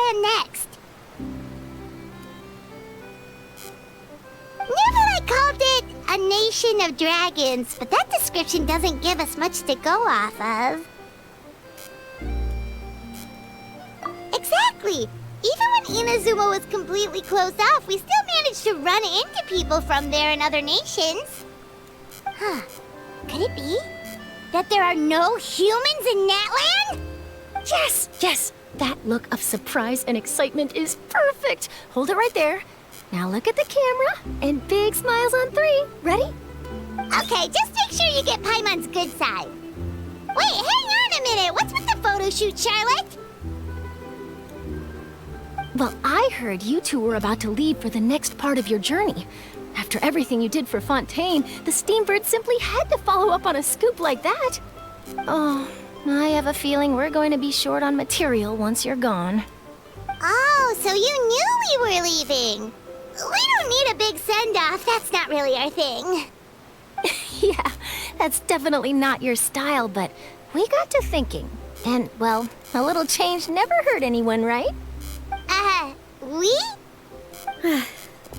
Natlan next? Natlan called it a nation of dragons, but that description doesn't give us much to go off of. Exactly! Even when Inazuma was completely closed off, we still managed to run into people from there in other nations. Huh. Could it be that there are no humans in Natlan? Yes, yes! That look of surprise and excitement is perfect! Hold it right there. Now look at the camera, and big smiles on 3. Ready? Okay, just make sure you get Paimon's good side. Wait, hang on a minute! What's with the photo shoot, Charlotte? Well, I heard you two were about to leave for the next part of your journey. After everything you did for Fontaine, the Steambird simply had to follow up on a scoop like that. Oh, I have a feeling we're going to be short on material once you're gone. Oh, so you knew we were leaving. We don't need a big send-off. That's not really our thing. Yeah, that's definitely not your style, but we got to thinking. And, well, a little change never hurt anyone, right? We?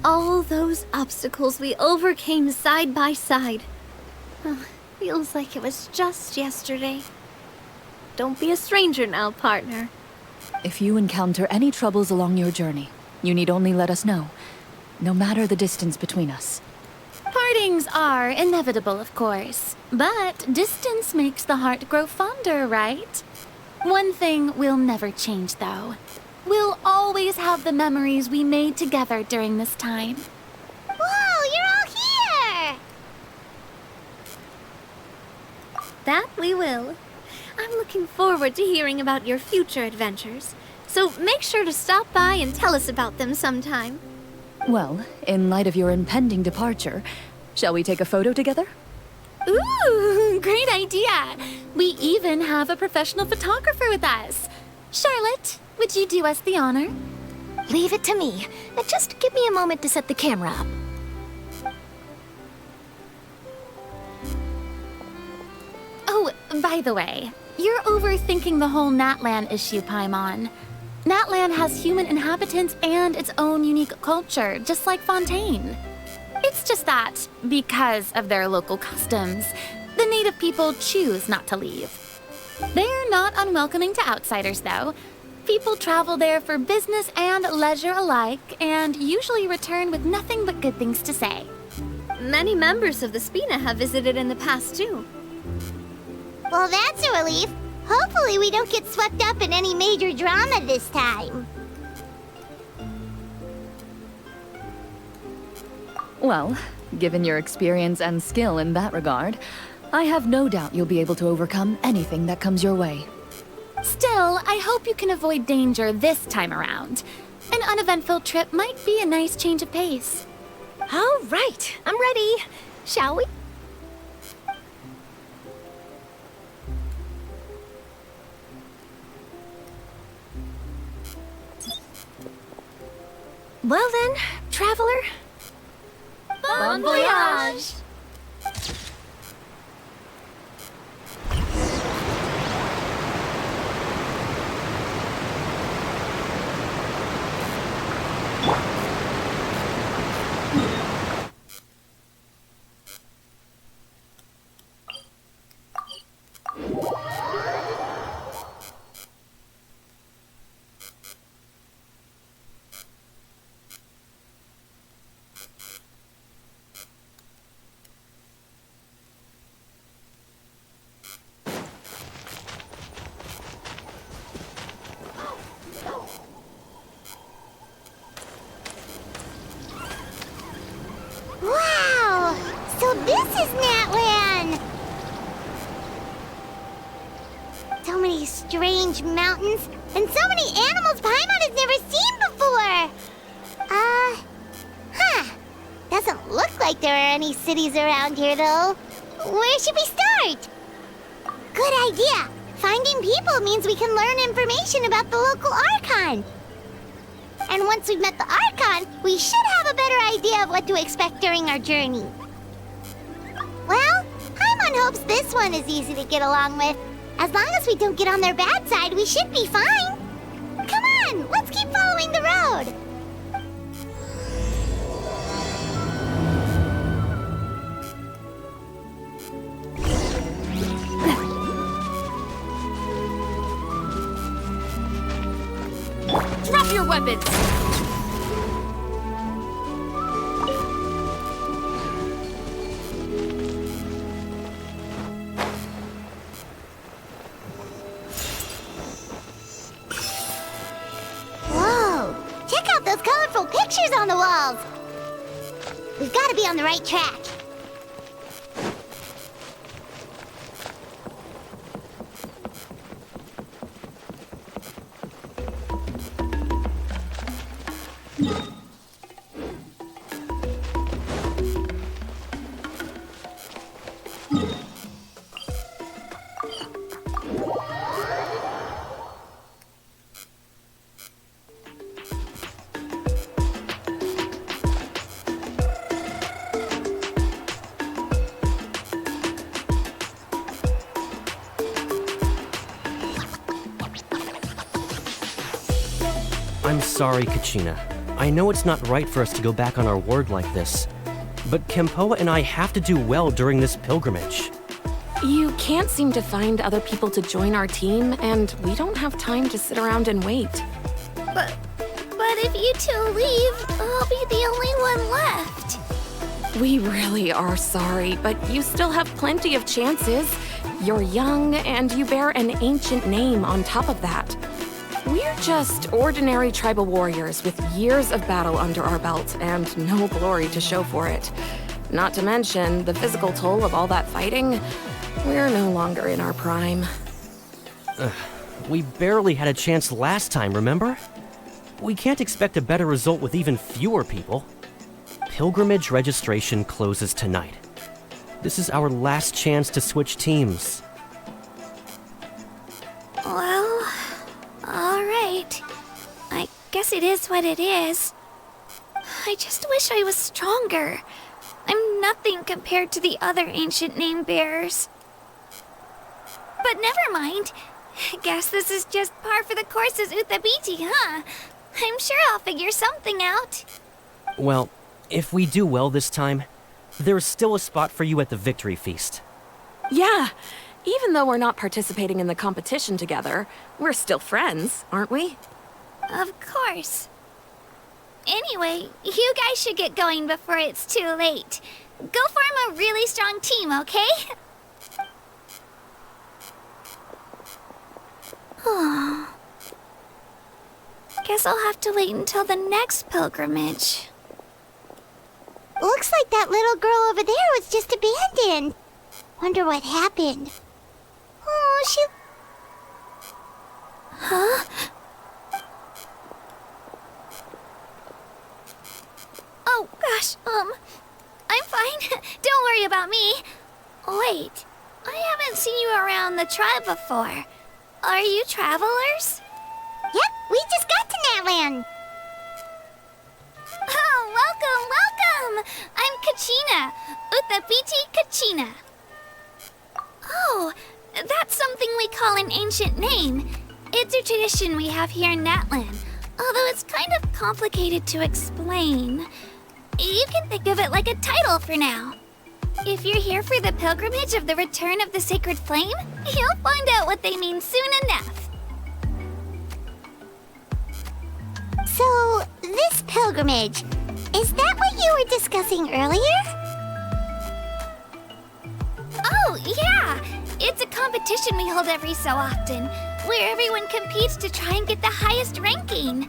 All those obstacles we overcame side by side. Feels like it was just yesterday. Don't be a stranger now, partner. If you encounter any troubles along your journey, you need only let us know, no matter the distance between us. Partings are inevitable, of course, but distance makes the heart grow fonder, right? One thing will never change, though. We'll always have the memories we made together during this time. Whoa, you're all here! That we will. I'm looking forward to hearing about your future adventures, so make sure to stop by and tell us about them sometime. Well, in light of your impending departure, shall we take a photo together? Ooh, great idea! We even have a professional photographer with us. Charlotte, would you do us the honor? Leave it to me. Just give me a moment to set the camera up. Oh, by the way, you're overthinking the whole Natlan issue, Paimon. Natlan has human inhabitants and its own unique culture, just like Fontaine. It's just that, because of their local customs, the native people choose not to leave. They're not unwelcoming to outsiders, though. People travel there for business and leisure alike, and usually return with nothing but good things to say. Many members of the Spina have visited in the past, too. Well, that's a relief. Hopefully we don't get swept up in any major drama this time. Well, given your experience and skill in that regard, I have no doubt you'll be able to overcome anything that comes your way. Still, I hope you can avoid danger this time around. An uneventful trip might be a nice change of pace. All right, I'm ready. Shall we? Well then, traveler. Bon voyage! Wow! So this is Natlan! So many strange mountains, and so many animals Paimon has never seen before! Doesn't look like there are any cities around here, though. Where should we start? Good idea! Finding people means we can learn information about the local Archon. And once we've met the Archon, we should have a better idea of what to expect during our journey. Well, Paimon hopes this one is easy to get along with. As long as we don't get on their bad side, we should be fine. Come on, let's keep following the road. Drop your weapons! Whoa! Check out those colorful pictures on the walls! We've got to be on the right track. I'm sorry, Kachina. I know it's not right for us to go back on our word like this, but Kempoa and I have to do well during this pilgrimage. You can't seem to find other people to join our team, and we don't have time to sit around and wait. But if you two leave, I'll be the only one left. We really are sorry, but you still have plenty of chances. You're young, and you bear an ancient name on top of that. We're just ordinary tribal warriors with years of battle under our belt and no glory to show for it. Not to mention the physical toll of all that fighting. We're no longer in our prime. We barely had a chance last time, remember? We can't expect a better result with even fewer people. Pilgrimage registration closes tonight. This is our last chance to switch teams. Well, alright. I guess it is what it is. I just wish I was stronger. I'm nothing compared to the other ancient name bearers. But never mind. Guess this is just par for the course as Uthabiti, huh? I'm sure I'll figure something out. Well, if we do well this time, there's still a spot for you at the victory feast. Yeah, even though we're not participating in the competition together, we're still friends, aren't we? Of course. Anyway, you guys should get going before it's too late. Go form a really strong team, okay? Guess I'll have to wait until the next pilgrimage. Looks like that little girl over there was just abandoned. Wonder what happened. Oh, she... Huh? Oh, gosh, I'm fine. Don't worry about me. Wait, I haven't seen you around the tribe before. Are you travelers? Yep, we just got to Natlan. Oh, welcome! I'm Kachina. Uthabiti Kachina. Oh, that's something we call an ancient name. It's a tradition we have here in Natlan, although it's kind of complicated to explain. You can think of it like a title for now. If you're here for the pilgrimage of the return of the sacred flame, you'll find out what they mean soon enough. So, this pilgrimage, is that what you were discussing earlier? Oh, yeah! It's a competition we hold every so often, where everyone competes to try and get the highest ranking.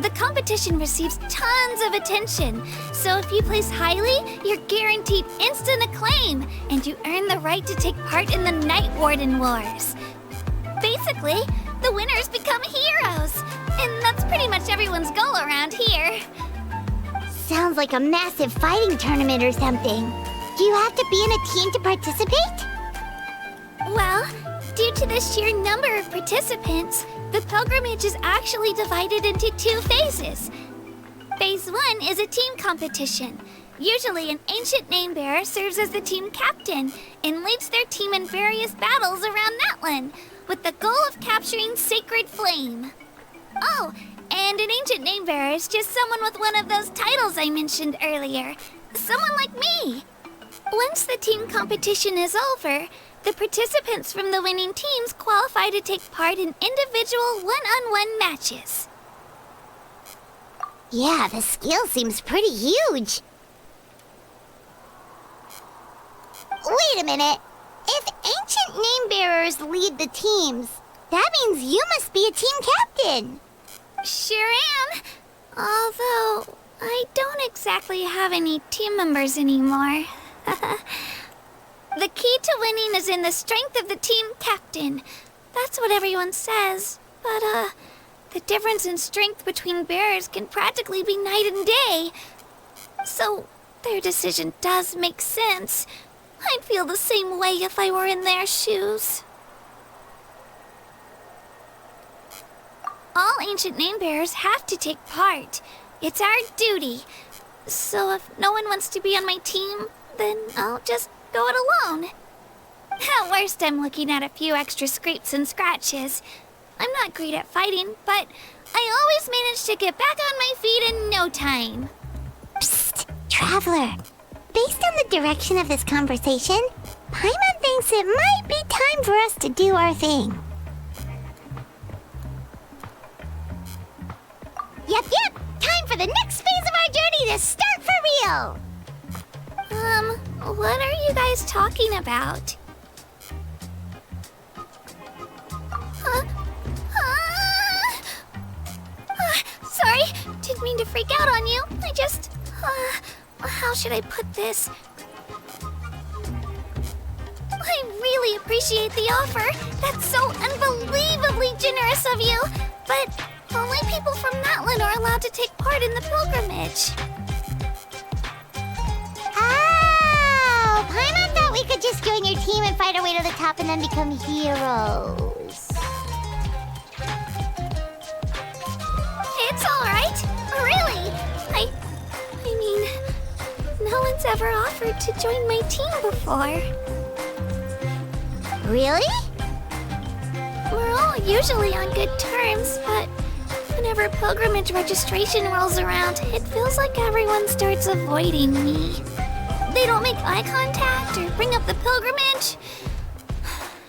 The competition receives tons of attention, so if you place highly, you're guaranteed instant acclaim, and you earn the right to take part in the Night Warden Wars. Basically, the winners become heroes, and that's pretty much everyone's goal around here. Sounds like a massive fighting tournament or something. Do you have to be in a team to participate? Well, due to the sheer number of participants, the pilgrimage is actually divided into 2 phases. Phase 1 is a team competition. Usually an ancient name bearer serves as the team captain and leads their team in various battles around Natlan, with the goal of capturing Sacred Flame. Oh, And an ancient name bearer is just someone with one of those titles I mentioned earlier. Someone like me. Once the team competition is over, the participants from the winning teams qualify to take part in individual one-on-one matches. Yeah, the skill seems pretty huge. Wait a minute. If ancient name bearers lead the teams, that means you must be a team captain. Sure am. Although, I don't exactly have any team members anymore. The key to winning is in the strength of the team captain. That's what everyone says. But, the difference in strength between bearers can practically be night and day. So, their decision does make sense. I'd feel the same way if I were in their shoes. All ancient name bearers have to take part. It's our duty. So if no one wants to be on my team, then I'll just go it alone. At worst, I'm looking at a few extra scrapes and scratches. I'm not great at fighting, but I always manage to get back on my feet in no time. Psst, Traveler. Based on the direction of this conversation, Paimon thinks it might be time for us to do our thing. Yep. Time for the next phase of our journey to start for real. What are you guys talking about? Sorry, didn't mean to freak out on you. I just, how should I put this? I really appreciate the offer. That's so unbelievably generous of you. But only people from Natlan are allowed to take part in the pilgrimage. Oh, Paimon thought we could just join your team and fight our way to the top and then become heroes. It's all right. Really. I mean, no one's ever offered to join my team before. Really? We're all usually on good terms, but whenever pilgrimage registration rolls around, it feels like everyone starts avoiding me. They don't make eye contact or bring up the pilgrimage.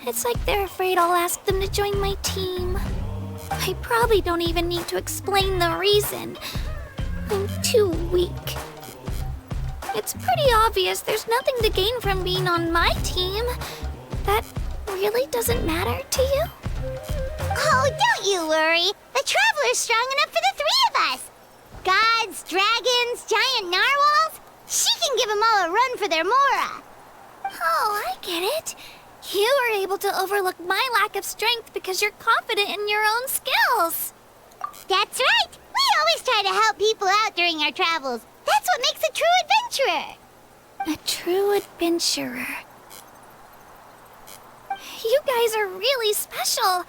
It's like they're afraid I'll ask them to join my team. I probably don't even need to explain the reason. I'm too weak. It's pretty obvious there's nothing to gain from being on my team. That really doesn't matter to you? Oh, don't you worry. The Traveler's strong enough for the three of us. Gods, dragons, giant narwhals. She can give them all a run for their Mora. Oh, I get it. You were able to overlook my lack of strength because you're confident in your own skills. That's right. We always try to help people out during our travels. That's what makes a true adventurer. A true adventurer. You guys are really special.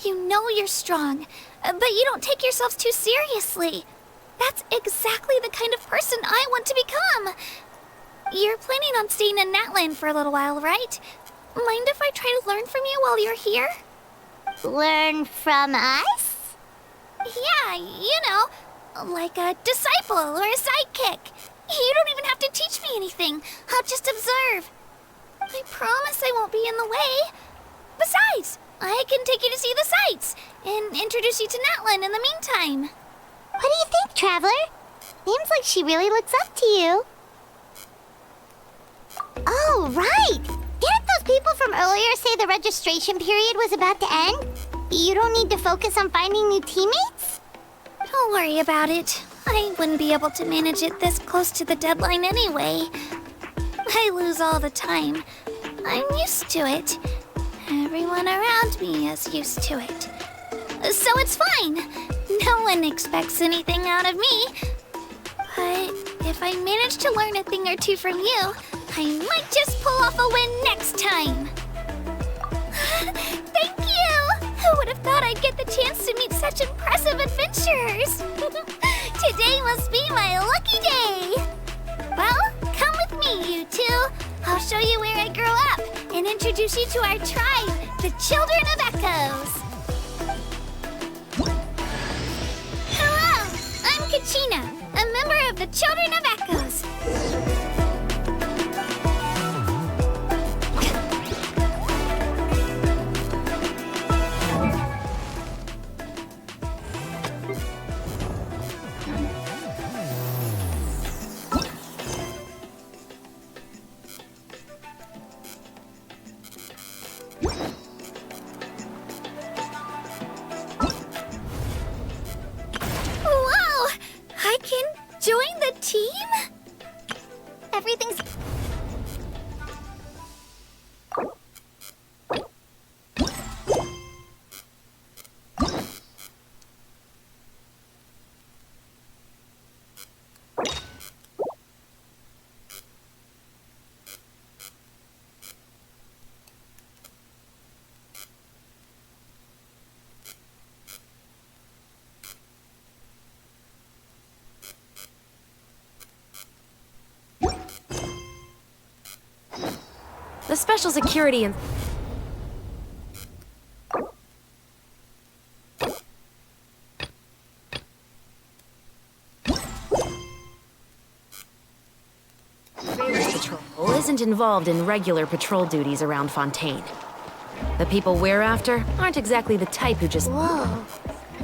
You know you're strong, but you don't take yourselves too seriously. That's exactly the kind of person I want to become. You're planning on staying in Natlan for a little while, right? Mind if I try to learn from you while you're here? Learn from us? Yeah, you know, like a disciple or a sidekick. You don't even have to teach me anything. I'll just observe. I promise I won't be in the way. Besides, I can take you to see the sights and introduce you to Natlan in the meantime. What do you think, Traveler? Seems like she really looks up to you. Oh, right! Didn't those people from earlier say the registration period was about to end? You don't need to focus on finding new teammates? Don't worry about it. I wouldn't be able to manage it this close to the deadline anyway. I lose all the time. I'm used to it. Everyone around me is used to it. So it's fine. No one expects anything out of me. But if I manage to learn a thing or two from you, I might just pull off a win next time. Thank you! Who would have thought I'd get the chance to meet such impressive adventurers? Today must be my lucky day. Well, come with me, you two. I'll show you where I grew up and introduce you to our tribe, the Children of Echoes. The special security and... Patrol isn't involved in regular patrol duties around Fontaine. The people we're after aren't exactly the type who just... Whoa.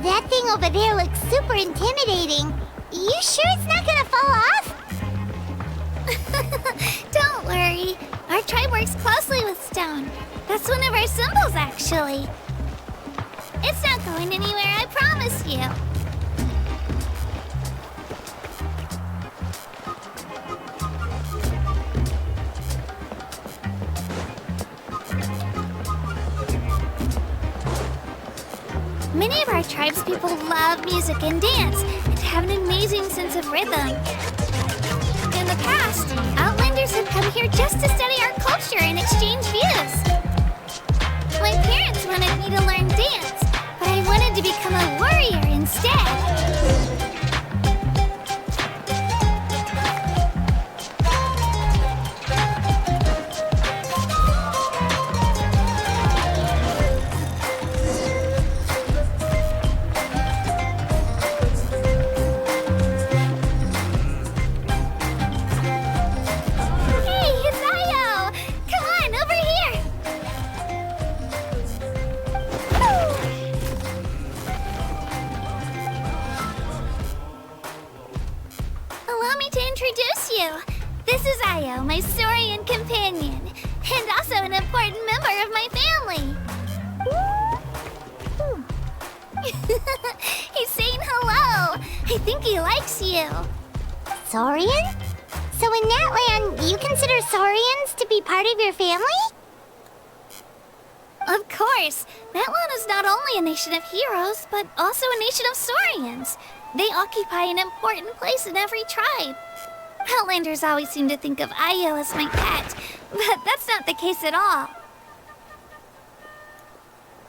That thing over there looks super intimidating. You sure it's not gonna fall off? Don't worry. Our tribe works closely with stone. That's one of our symbols, actually. It's not going anywhere, I promise you. Many of our tribespeople love music and dance and have an amazing sense of rhythm. In the past, Outlanders have come here just to study our culture and exchange views. My parents wanted me to learn dance, but I wanted to become a warrior instead. This is Io, my Saurian companion, and also an important member of my family. He's saying hello. I think he likes you. Saurian? So in Natlan, you consider Saurians to be part of your family? Of course. Natlan is not only a nation of heroes, but also a nation of Saurians. They occupy an important place in every tribe. Outlanders always seem to think of Io as my pet, but that's not the case at all.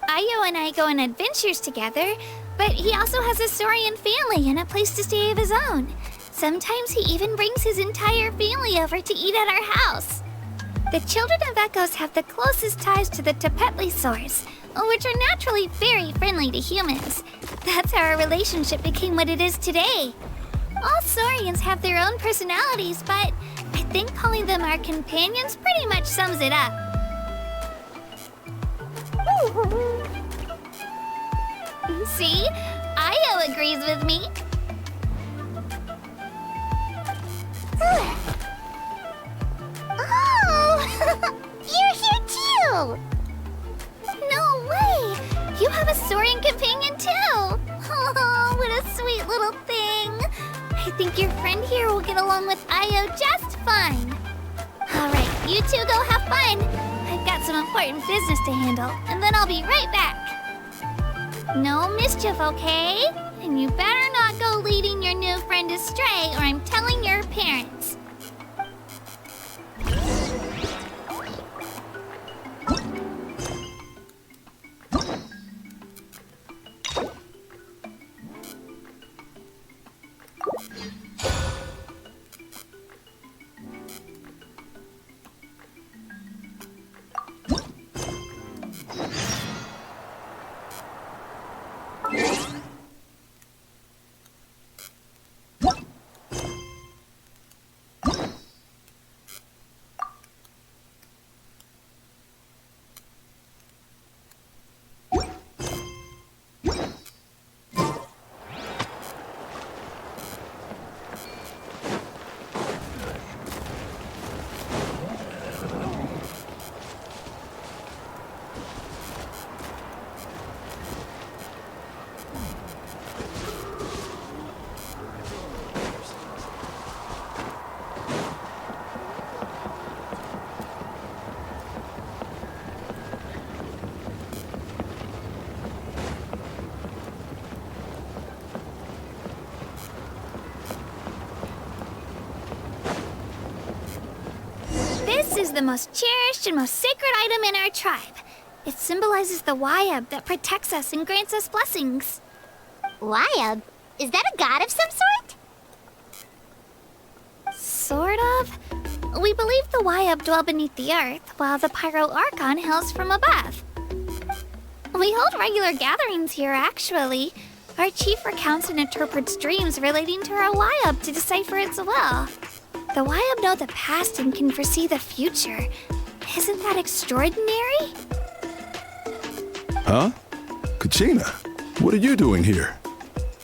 Io and I go on adventures together, but he also has a Saurian family and a place to stay of his own. Sometimes he even brings his entire family over to eat at our house. The children of Echoes have the closest ties to the Tepetlisaurs, which are naturally very friendly to humans. That's how our relationship became what it is today. All Saurians have their own personalities, but I think calling them our companions pretty much sums it up. See? Io agrees with me. Oh! You're here too! No way! You have a Saurian companion too! Oh, what a sweet little thing! I think your friend here will get along with Io just fine. Alright, you two go have fun. I've got some important business to handle, and then I'll be right back. No mischief, okay? And you better not go leading your new friend astray, or I'm telling your parents. This is the most cherished and most sacred item in our tribe. It symbolizes the Wayab that protects us and grants us blessings. Wayab? Is that a god of some sort? Sort of. We believe the Wyub dwell beneath the earth, while the Pyro Archon hails from above. We hold regular gatherings here, actually. Our chief recounts and interprets dreams relating to our Wyub to decipher its will. The Wyub know the past and can foresee the future. Isn't that extraordinary? Huh? Kachina, what are you doing here?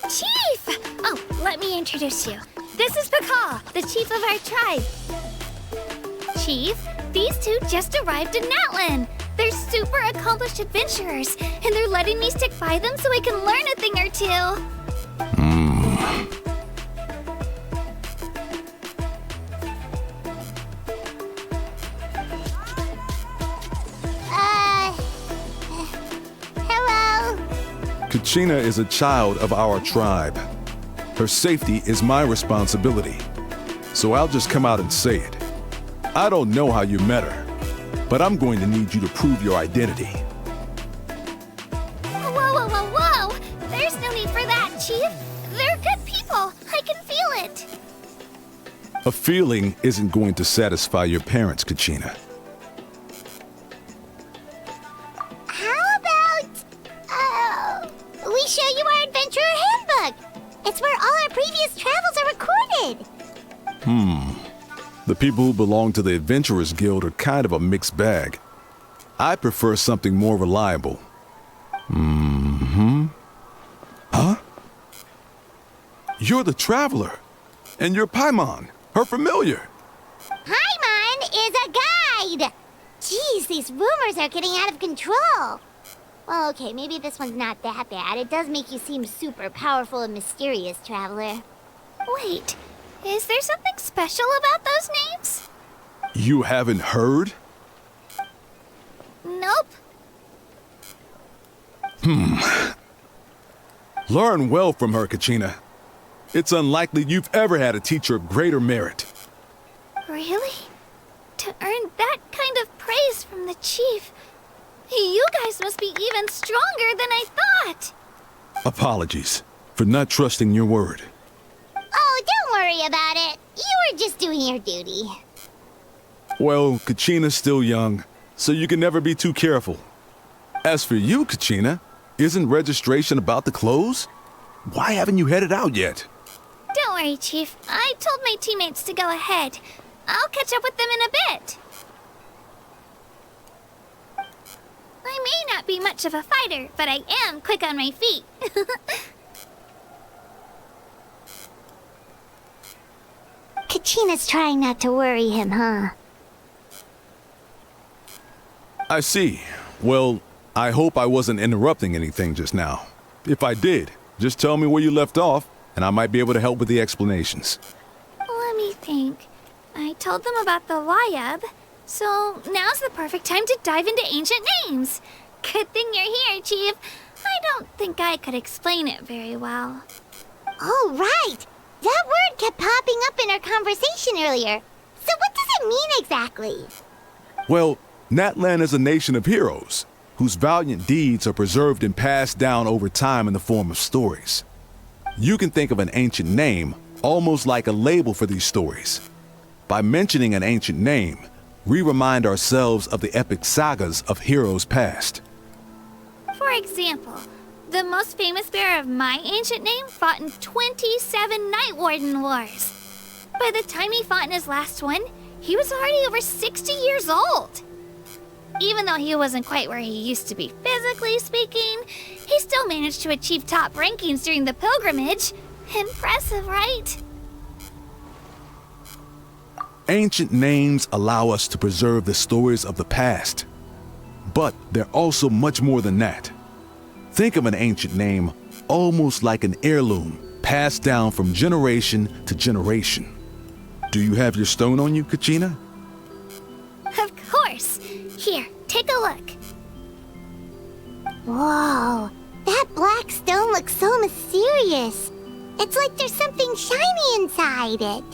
Chief! Oh, let me introduce you. This is Paka, the chief of our tribe. Chief, these two just arrived in Natlan. They're super accomplished adventurers, and they're letting me stick by them so I can learn a thing or two. Hello? Kachina is a child of our tribe. Her safety is my responsibility. So I'll just come out and say it. I don't know how you met her, but I'm going to need you to prove your identity. Whoa, whoa, whoa, whoa! There's no need for that, Chief. They're good people. I can feel it. A feeling isn't going to satisfy your parents, Kachina. How about, we show you our adventurer handbook? It's where all our previous travels are recorded. The people who belong to the Adventurers Guild are kind of a mixed bag. I prefer something more reliable. Huh? You're the Traveler. And you're Paimon, her familiar. Paimon is a guide! Jeez, these rumors are getting out of control. Well, okay, maybe this one's not that bad. It does make you seem super powerful and mysterious, Traveler. Wait, is there something special about those names? You haven't heard? Nope. Learn well from her, Kachina. It's unlikely you've ever had a teacher of greater merit. Really? To earn that kind of praise from the chief, you guys must be even stronger than I thought. Apologies for not trusting your word. Oh, don't worry about it. You were just doing your duty. Well, Kachina's still young, so you can never be too careful. As for you, Kachina, isn't registration about to close? Why haven't you headed out yet? Don't worry, Chief. I told my teammates to go ahead. I'll catch up with them in a bit. I may not be much of a fighter, but I am quick on my feet. Kachina's trying not to worry him, huh? I see. Well, I hope I wasn't interrupting anything just now. If I did, just tell me where you left off, and I might be able to help with the explanations. Let me think. I told them about the Wyub, so now's the perfect time to dive into ancient names. Good thing you're here, Chief. I don't think I could explain it very well. Oh, right! That word kept popping up in our conversation earlier. So what does it mean exactly? Well, Natlan is a nation of heroes, whose valiant deeds are preserved and passed down over time in the form of stories. You can think of an ancient name almost like a label for these stories. By mentioning an ancient name, we remind ourselves of the epic sagas of heroes past. For example, the most famous bearer of my ancient name fought in 27 Night Warden Wars. By the time he fought in his last one, he was already over 60 years old. Even though he wasn't quite where he used to be physically speaking, he still managed to achieve top rankings during the pilgrimage. Impressive, right? Ancient names allow us to preserve the stories of the past. But they're also much more than that. Think of an ancient name almost like an heirloom passed down from generation to generation. Do you have your stone on you, Kachina? Of course. Here, take a look. Whoa, that black stone looks so mysterious. It's like there's something shiny inside it.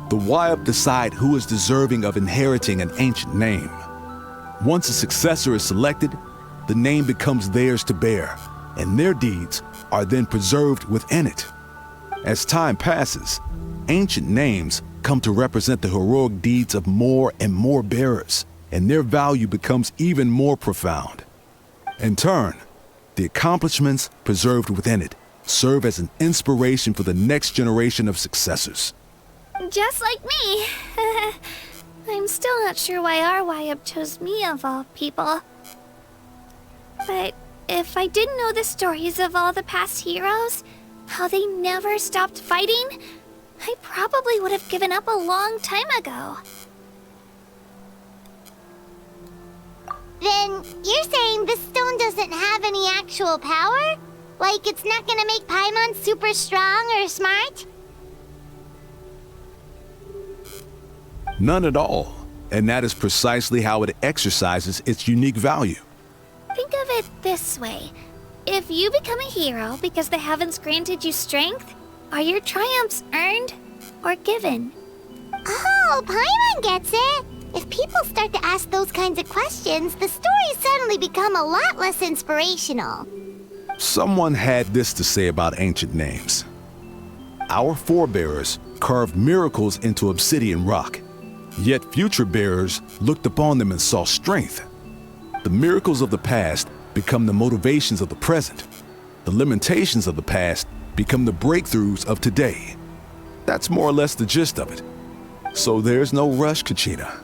The Wayab decide who is deserving of inheriting an ancient name. Once a successor is selected, the name becomes theirs to bear, and their deeds are then preserved within it. As time passes, ancient names come to represent the heroic deeds of more and more bearers, and their value becomes even more profound. In turn, the accomplishments preserved within it serve as an inspiration for the next generation of successors. Just like me. I'm still not sure why our Wayab chose me of all people. But if I didn't know the stories of all the past heroes, how they never stopped fighting, I probably would have given up a long time ago. Then you're saying this stone doesn't have any actual power? Like it's not gonna make Paimon super strong or smart? None at all, and that is precisely how it exercises its unique value. Think of it this way. If you become a hero because the heavens granted you strength, are your triumphs earned or given? Oh, Paimon gets it! If people start to ask those kinds of questions, the stories suddenly become a lot less inspirational. Someone had this to say about ancient names. Our forebears carved miracles into obsidian rock, yet future bearers looked upon them and saw strength. The miracles of the past become the motivations of the present. The limitations of the past become the breakthroughs of today. That's more or less the gist of it. So there's no rush, Kachina.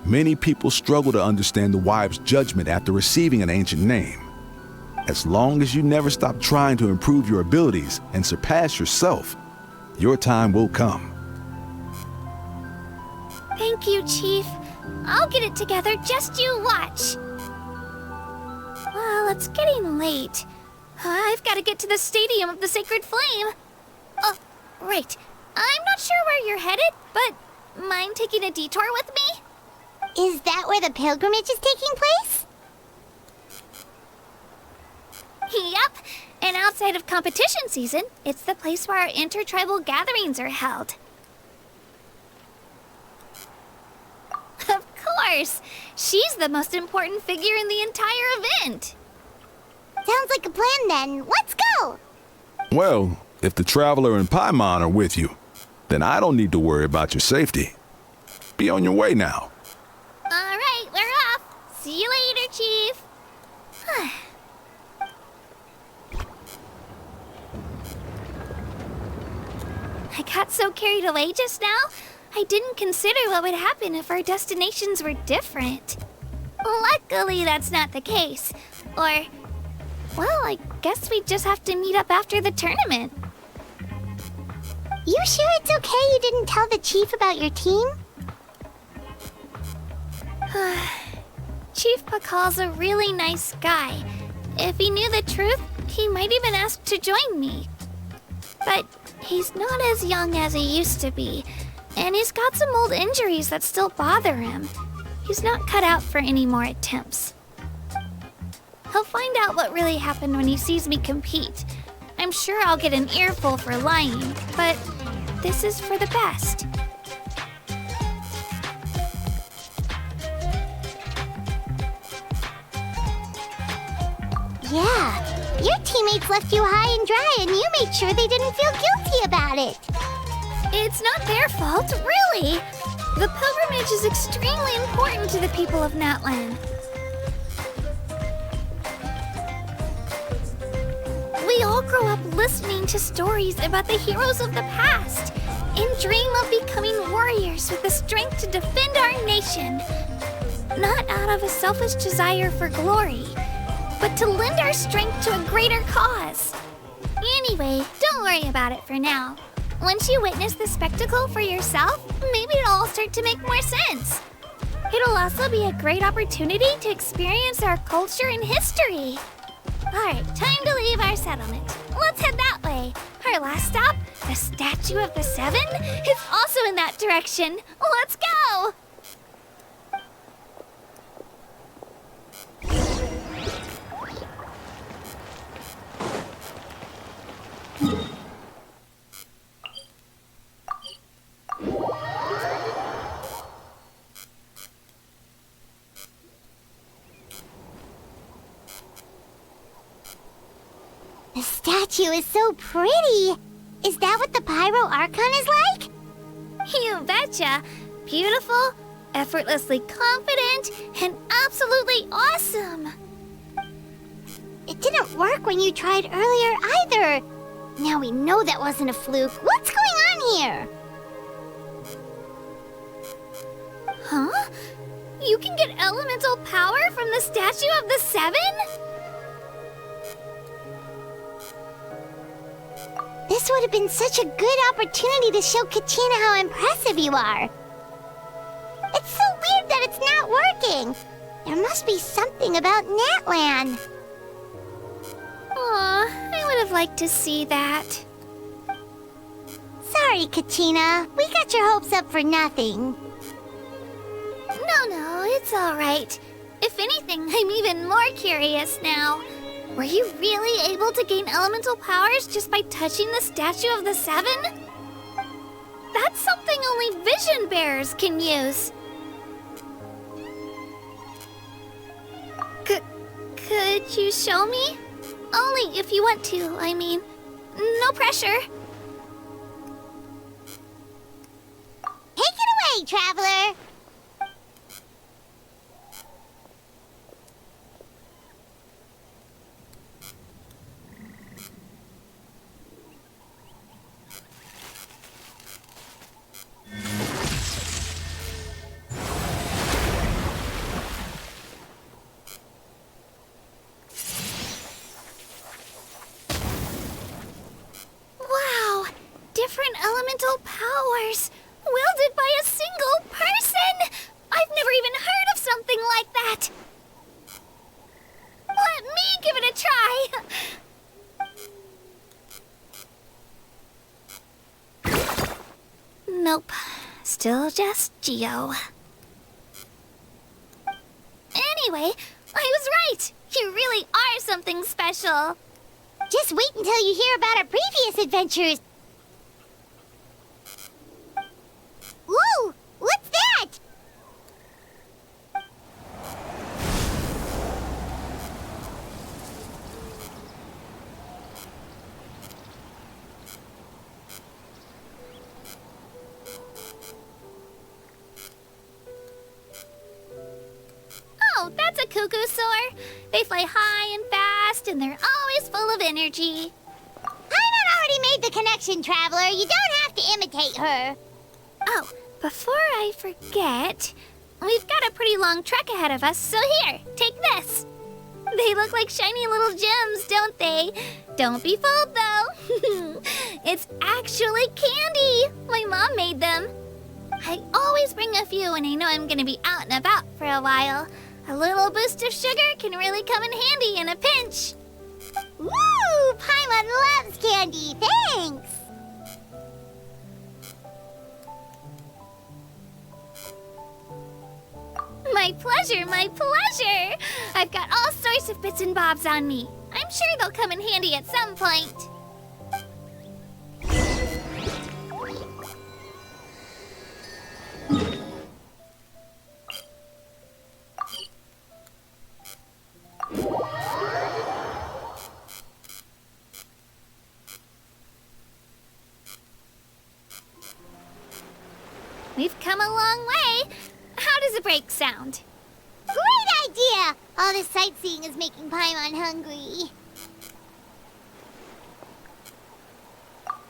Many people struggle to understand the Wayab's judgment after receiving an ancient name. As long as you never stop trying to improve your abilities and surpass yourself, your time will come. Thank you, Chief. I'll get it together, just you watch. Well, it's getting late. I've got to get to the Stadium of the Sacred Flame. Oh, right. I'm not sure where you're headed, but mind taking a detour with me? Is that where the pilgrimage is taking place? Yep. And outside of competition season, it's the place where our intertribal gatherings are held. Of course! She's the most important figure in the entire event! Sounds like a plan then. Let's go! Well, if the Traveler and Paimon are with you, then I don't need to worry about your safety. Be on your way now. Alright, we're off! See you later, Chief! I got so carried away just now, I didn't consider what would happen if our destinations were different. Luckily, that's not the case. Or, well, I guess we just have to meet up after the tournament. You sure it's okay you didn't tell the chief about your team? Chief Pakal's a really nice guy. If he knew the truth, he might even ask to join me. But he's not as young as he used to be, and he's got some old injuries that still bother him. He's not cut out for any more attempts. He'll find out what really happened when he sees me compete. I'm sure I'll get an earful for lying, but this is for the best. Yeah, your teammates left you high and dry and you made sure they didn't feel guilty about it. It's not their fault, really. The pilgrimage is extremely important to the people of Natlan. We all grow up listening to stories about the heroes of the past and dream of becoming warriors with the strength to defend our nation. Not out of a selfish desire for glory, but to lend our strength to a greater cause. Anyway, don't worry about it for now. Once you witness the spectacle for yourself, maybe it'll all start to make more sense. It'll also be a great opportunity to experience our culture and history. Alright, time to leave our settlement. Let's head that way. Our last stop, the Statue of the Seven, is also in that direction. Let's go! The statue is so pretty. Is that what the Pyro Archon is like? You betcha. Beautiful, effortlessly confident, and absolutely awesome. It didn't work when you tried earlier either. Now we know that wasn't a fluke. What's going on here? Huh? You can get elemental power from the Statue of the Seven? This would have been such a good opportunity to show Kachina how impressive you are. It's so weird that it's not working. There must be something about Natlan. Aw, I would have liked to see that. Sorry, Kachina. We got your hopes up for nothing. No, it's all right. If anything, I'm even more curious now. Were you really able to gain elemental powers just by touching the Statue of the Seven? That's something only vision bearers can use. Could you show me? Only if you want to, I mean. No pressure. Take it away, Traveler! Wow! Different elemental powers! Wielded by a single person! I've never even heard of something like that! Let me give it a try! Nope. Still just Geo. Anyway, I was right! You really are something special! Just wait until you hear about our previous adventures. Whoa! What's that? Oh, that's a cuckoo soar. They fly high and fast, and they're always full of energy. Paimon already made the connection, Traveler. You don't have to imitate her. Oh, before I forget, we've got a pretty long trek ahead of us, so here, take this. They look like shiny little gems, don't they? Don't be fooled, though. It's actually candy. My mom made them. I always bring a few when I know I'm going to be out and about for a while. A little boost of sugar can really come in handy in a pinch. Woo! Paimon loves candy. Thanks. My pleasure, my pleasure! I've got all sorts of bits and bobs on me. I'm sure they'll come in handy at some point. We've come a long way. How does a break sound? Great idea! All this sightseeing is making Paimon hungry.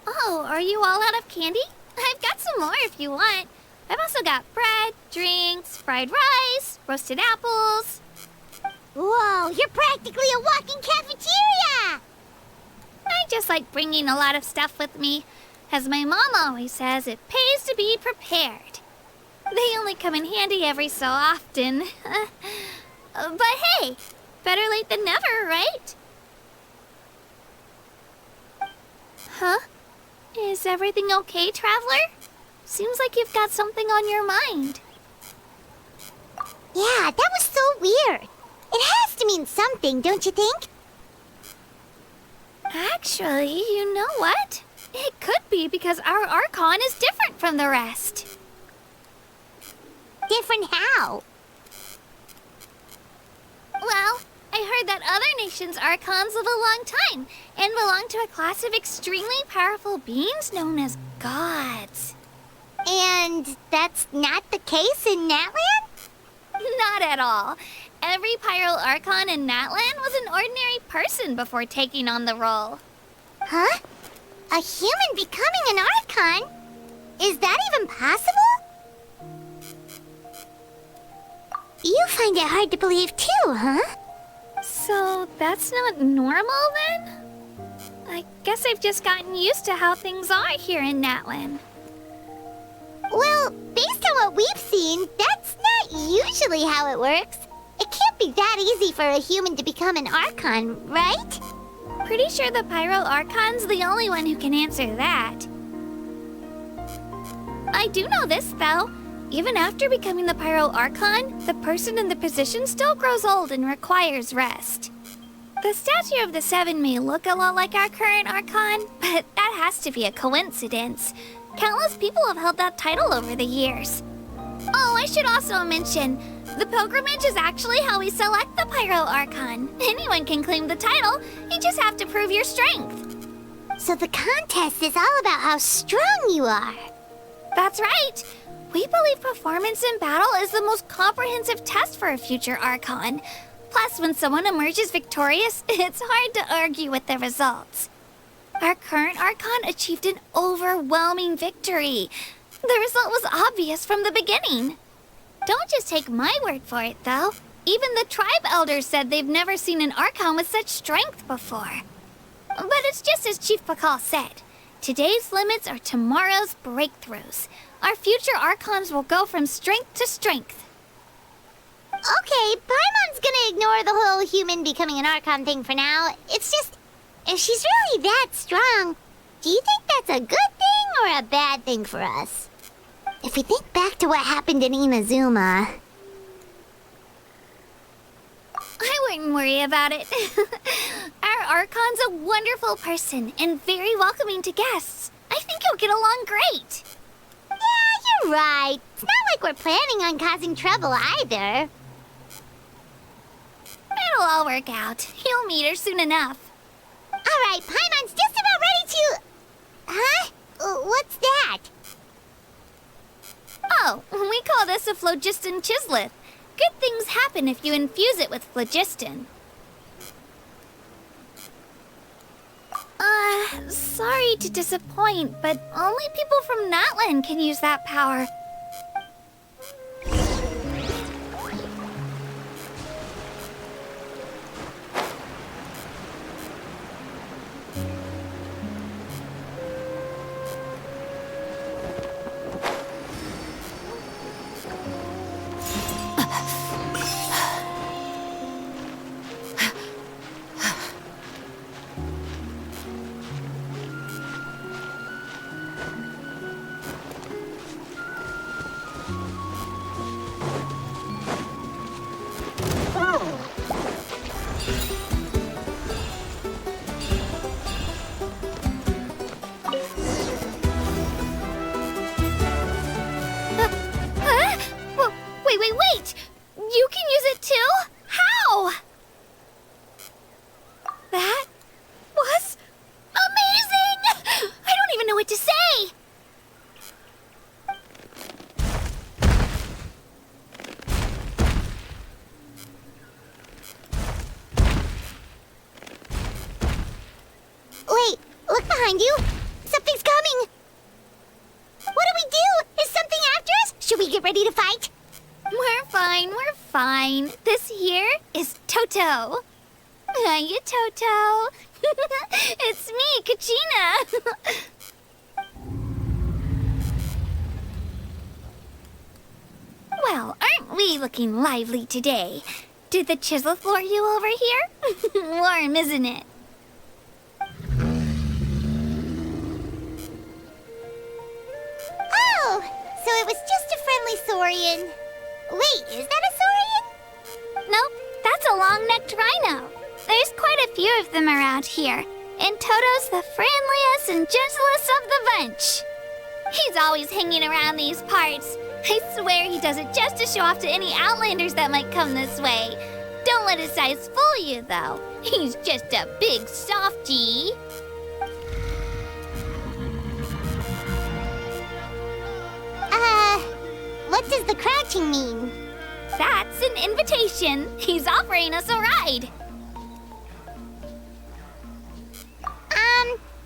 Oh, are you all out of candy? I've got some more if you want. I've also got bread, drinks, fried rice, roasted apples. Whoa, you're practically a walking cafeteria! I just like bringing a lot of stuff with me. As my mom always says, it pays to be prepared. They only come in handy every so often. But hey, better late than never, right? Huh? Is everything okay, Traveler? Seems like you've got something on your mind. Yeah, that was so weird. It has to mean something, don't you think? Actually, you know what? It could be because our Archon is different from the rest. Different how? Well, I heard that other nations' archons live a long time and belong to a class of extremely powerful beings known as gods. And that's not the case in Natlan? Not at all. Every Pyro Archon in Natlan was an ordinary person before taking on the role. Huh? A human becoming an Archon? Is that even possible? You find it hard to believe too, huh? So that's not normal then? I guess I've just gotten used to how things are here in Natlan. Well, based on what we've seen, that's not usually how it works. It can't be that easy for a human to become an Archon, right? Pretty sure the Pyro Archon's the only one who can answer that. I do know this, though. Even after becoming the Pyro Archon, the person in the position still grows old and requires rest. The statue of the Seven may look a lot like our current Archon, but that has to be a coincidence. Countless people have held that title over the years. Oh, I should also mention, the pilgrimage is actually how we select the Pyro Archon. Anyone can claim the title, you just have to prove your strength. So the contest is all about how strong you are. That's right. We believe performance in battle is the most comprehensive test for a future Archon. Plus, when someone emerges victorious, it's hard to argue with the results. Our current Archon achieved an overwhelming victory. The result was obvious from the beginning. Don't just take my word for it, though. Even the tribe elders said they've never seen an Archon with such strength before. But it's just as Chief Pakal said. Today's limits are tomorrow's breakthroughs. Our future Archons will go from strength to strength. Okay, Paimon's gonna ignore the whole human becoming an Archon thing for now. It's just, if she's really that strong, do you think that's a good thing or a bad thing for us? If we think back to what happened in Inazuma... I wouldn't worry about it. Our Archon's a wonderful person and very welcoming to guests. I think you'll get along great. Yeah, you're right. It's not like we're planning on causing trouble either. It'll all work out. You'll meet her soon enough. Alright, Paimon's just about ready to... Huh? What's that? Oh, we call this a phlogiston chisleth. Good things happen if you infuse it with phlogiston. Sorry to disappoint, but only people from Natlan can use that power. Wait! You can use it too? How? That was amazing! I don't even know what to say! Wait, look behind you. Something's coming. What do we do? Is something after us? Should we get ready to fight? We're fine. This here is Toto. Hiya, Toto. It's me, Kachina. Well, aren't we looking lively today? Did the chisel floor you over here? Warm, isn't it? Oh, so it was just a friendly saurian. Wait, is that a saurian? Nope, that's a long-necked rhino. There's quite a few of them around here, and Toto's the friendliest and gentlest of the bunch. He's always hanging around these parts. I swear he does it just to show off to any outlanders that might come this way. Don't let his size fool you, though. He's just a big softie. What does the crouching mean? That's an invitation. He's offering us a ride.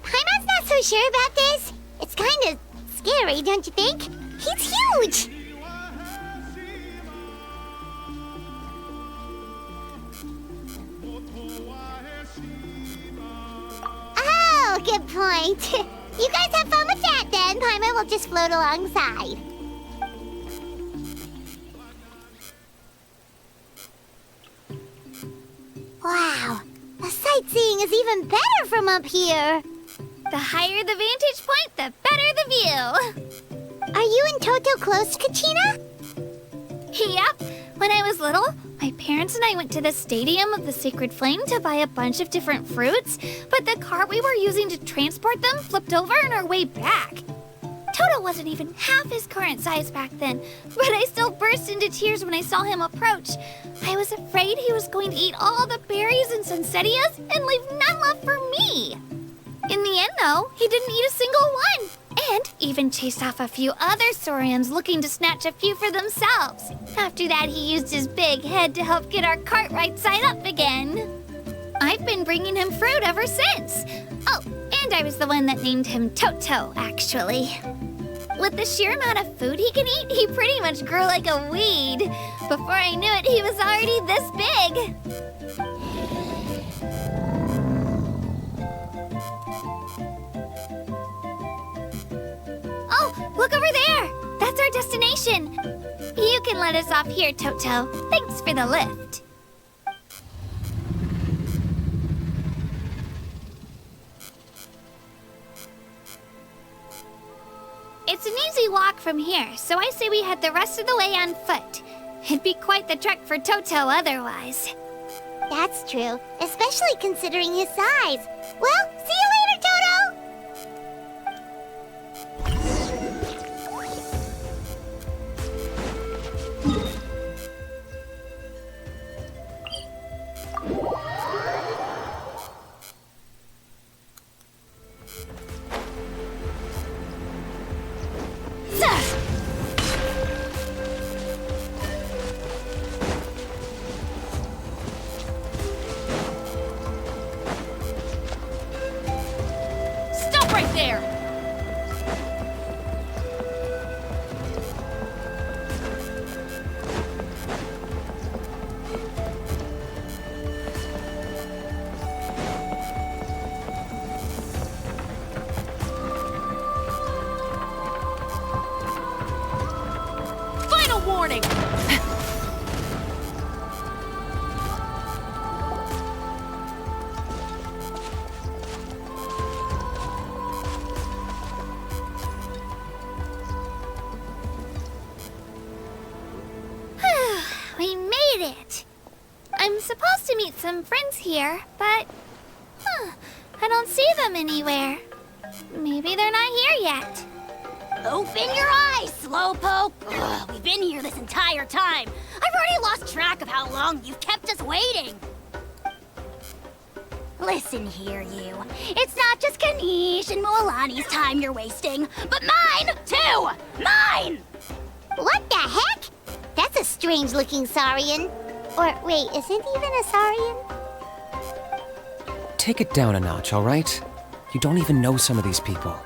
Paimon's not so sure about this. It's kind of scary, don't you think? He's huge! Oh, good point. You guys have fun with that then. Paimon will just float alongside. Wow, the sightseeing is even better from up here. The higher the vantage point, the better the view. Are you and Toto close, Kachina? Yep. When I was little, my parents and I went to the Stadium of the Sacred Flame to buy a bunch of different fruits, but the cart we were using to transport them flipped over on our way back. Toto wasn't even half his current size back then, but I still burst into tears when I saw him approach. I was afraid he was going to eat all the berries and sunsettias and leave none left for me. In the end, though, he didn't eat a single one, and even chased off a few other saurians looking to snatch a few for themselves. After that, he used his big head to help get our cart right side up again. I've been bringing him fruit ever since. Oh, and I was the one that named him Toto, actually. With the sheer amount of food he can eat, he pretty much grew like a weed. Before I knew it, he was already this big. Oh, look over there! That's our destination. You can let us off here, Toto. Thanks for the lift. It's an easy walk from here, so I say we head the rest of the way on foot. It'd be quite the trek for Toto otherwise. That's true, especially considering his size. Well, see you later, Toto! Stop right there! Final warning! We made it! I'm supposed to meet some friends here, but... I don't see them anywhere. Maybe they're not here yet. Open your eyes, Slowpoke! Ugh, we've been here this entire time. I've already lost track of how long you've kept us waiting. Listen here, you. It's not just Kanish and Moalani's time you're wasting, but mine, too! Mine! What the heck? That's a strange-looking saurian. Or, wait, is it even a saurian? Take it down a notch, all right? You don't even know some of these people.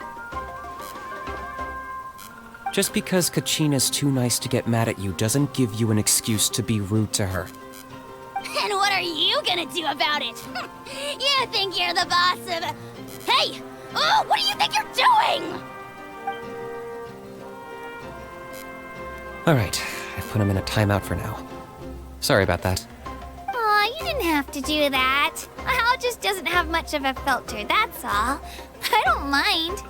Just because Kachina's too nice to get mad at you doesn't give you an excuse to be rude to her. And what are you gonna do about it? You think you're the boss of... Hey! Oh, what do you think you're doing? All right, I've put him in a timeout for now. Sorry about that. Aw, you didn't have to do that. Hal just doesn't have much of a filter, that's all. I don't mind.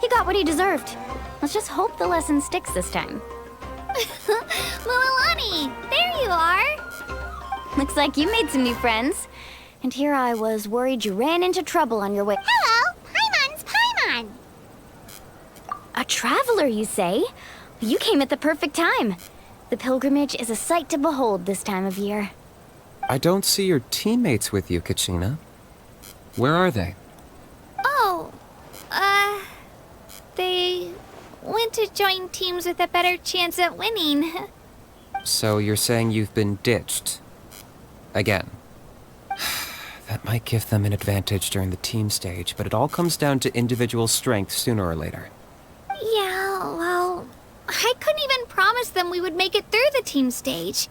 He got what he deserved. Let's just hope the lesson sticks this time. Mualani, there you are. Looks like you made some new friends. And here I was worried you ran into trouble on your way. Hello, Paimon's Paimon. A traveler, you say? You came at the perfect time. The pilgrimage is a sight to behold this time of year. I don't see your teammates with you, Kachina. Where are they? Oh, they went to join teams with a better chance at winning. So you're saying you've been ditched? Again. That might give them an advantage during the team stage, but it all comes down to individual strength sooner or later. Yeah, well, I couldn't even promise them we would make it through the team stage.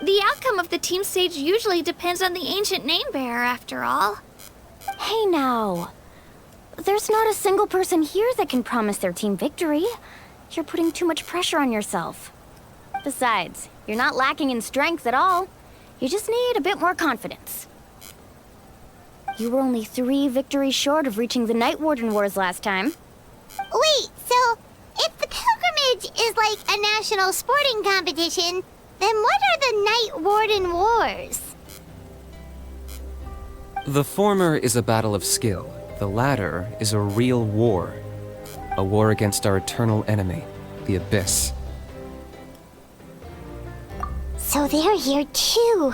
The outcome of the team stage usually depends on the ancient name bearer, after all. Hey now. There's not a single person here that can promise their team victory. You're putting too much pressure on yourself. Besides, you're not lacking in strength at all. You just need a bit more confidence. You were only 3 victories short of reaching the Night Warden Wars last time. Wait, so if the pilgrimage is like a national sporting competition, then what are the Night Warden Wars? The former is a battle of skill. The latter is a real war. A war against our eternal enemy, the Abyss. So they're here too.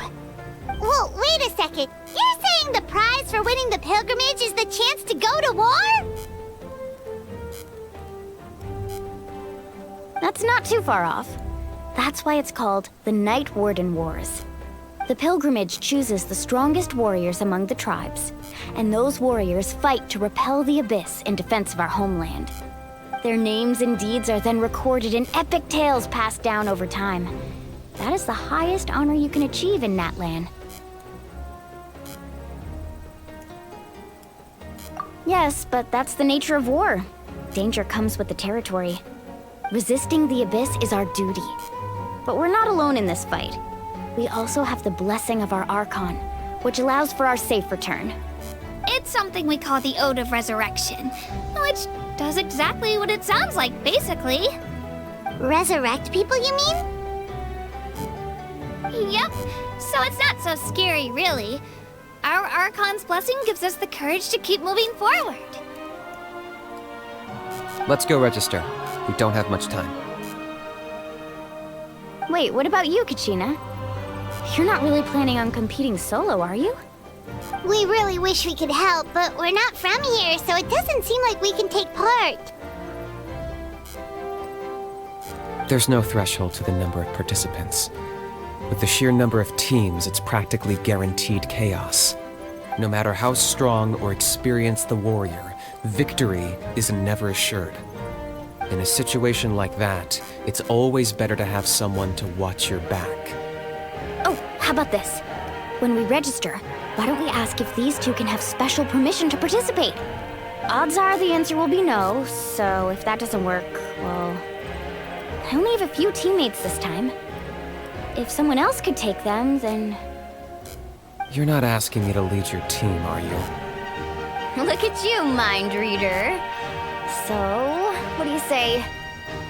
Well, wait a second. You're saying the prize for winning the pilgrimage is the chance to go to war? That's not too far off. That's why it's called the Night Warden Wars. The pilgrimage chooses the strongest warriors among the tribes, and those warriors fight to repel the Abyss in defense of our homeland. Their names and deeds are then recorded in epic tales passed down over time. That is the highest honor you can achieve in Natlan. Yes, but that's the nature of war. Danger comes with the territory. Resisting the Abyss is our duty. But we're not alone in this fight. We also have the blessing of our Archon, which allows for our safe return. It's something we call the Ode of Resurrection, which does exactly what it sounds like, basically. Resurrect people, you mean? Yep, so it's not so scary, really. Our Archon's blessing gives us the courage to keep moving forward. Let's go register. We don't have much time. Wait, what about you, Kachina? You're not really planning on competing solo, are you? We really wish we could help, but we're not from here, so it doesn't seem like we can take part. There's no threshold to the number of participants. With the sheer number of teams, it's practically guaranteed chaos. No matter how strong or experienced the warrior, victory is never assured. In a situation like that, it's always better to have someone to watch your back. Oh, how about this? When we register, why don't we ask if these two can have special permission to participate? Odds are the answer will be no, so if that doesn't work, well... I only have a few teammates this time. If someone else could take them, then... You're not asking me to lead your team, are you? Look at you, mind reader. So, what do you say?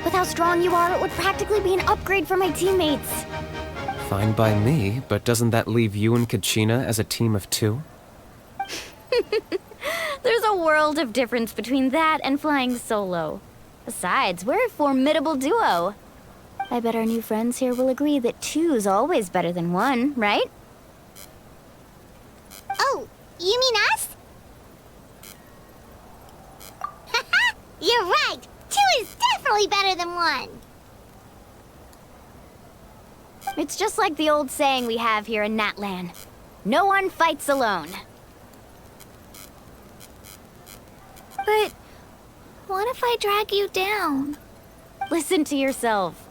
With how strong you are, it would practically be an upgrade for my teammates. Fine by me, but doesn't that leave you and Kachina as a team of 2? There's a world of difference between that and flying solo. Besides, we're a formidable duo. I bet our new friends here will agree that 2's always better than 1, right? Oh, you mean us? Haha, you're right. 2 is definitely better than 1. It's just like the old saying we have here in Natlan. No one fights alone. But what if I drag you down? Listen to yourself.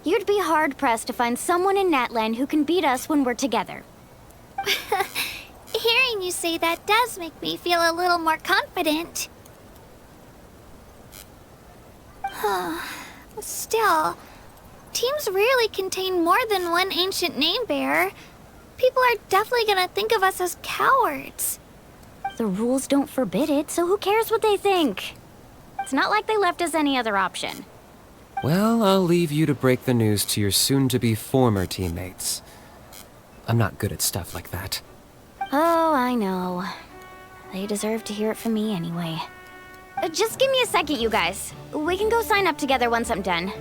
You'd be hard-pressed to find someone in Natlan who can beat us when we're together. Hearing you say that does make me feel a little more confident. Still, teams rarely contain more than one ancient name bearer. People are definitely gonna think of us as cowards. The rules don't forbid it, so who cares what they think? It's not like they left us any other option. Well, I'll leave you to break the news to your soon-to-be former teammates. I'm not good at stuff like that. Oh, I know. They deserve to hear it from me anyway. Just give me a second, you guys. We can go sign up together once I'm done.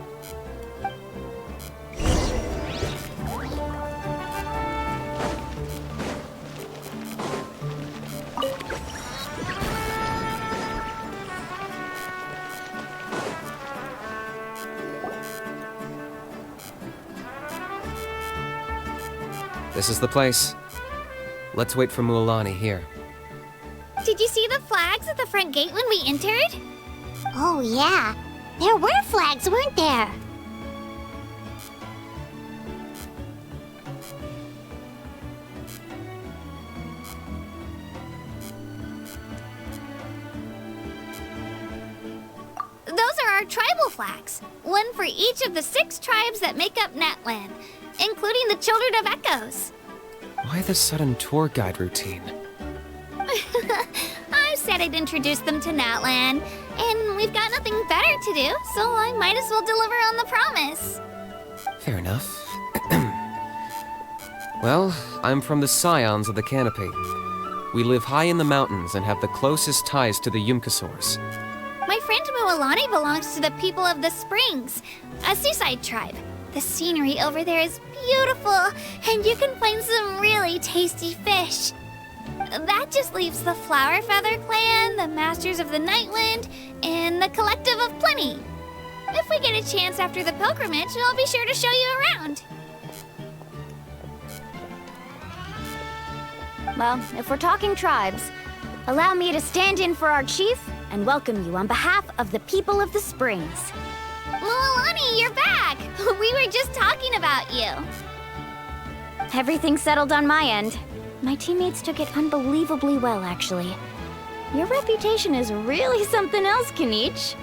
This is the place. Let's wait for Mualani here. Did you see the flags at the front gate when we entered? Oh, yeah. There were flags, weren't there? Those are our tribal flags. One for each of the 6 tribes that make up Natlan, including the Children of Echoes. Why the sudden tour guide routine? I said I'd introduce them to Natlan, and we've got nothing better to do, so I might as well deliver on the promise. Fair enough. Well, I'm from the Scions of the Canopy. We live high in the mountains and have the closest ties to the Yumkasaurs. My friend Mualani belongs to the people of the Springs, a seaside tribe. The scenery over there is beautiful, and you can find some really tasty fish. That just leaves the Flower Feather Clan, the Masters of the Nightwind, and the Collective of Plenty. If we get a chance after the pilgrimage, I'll be sure to show you around. Well, if we're talking tribes, allow me to stand in for our chief and welcome you on behalf of the people of the Springs. Mualani, you're back! We were just talking about you. Everything's settled on my end. My teammates took it unbelievably well, actually. Your reputation is really something else, Kanich.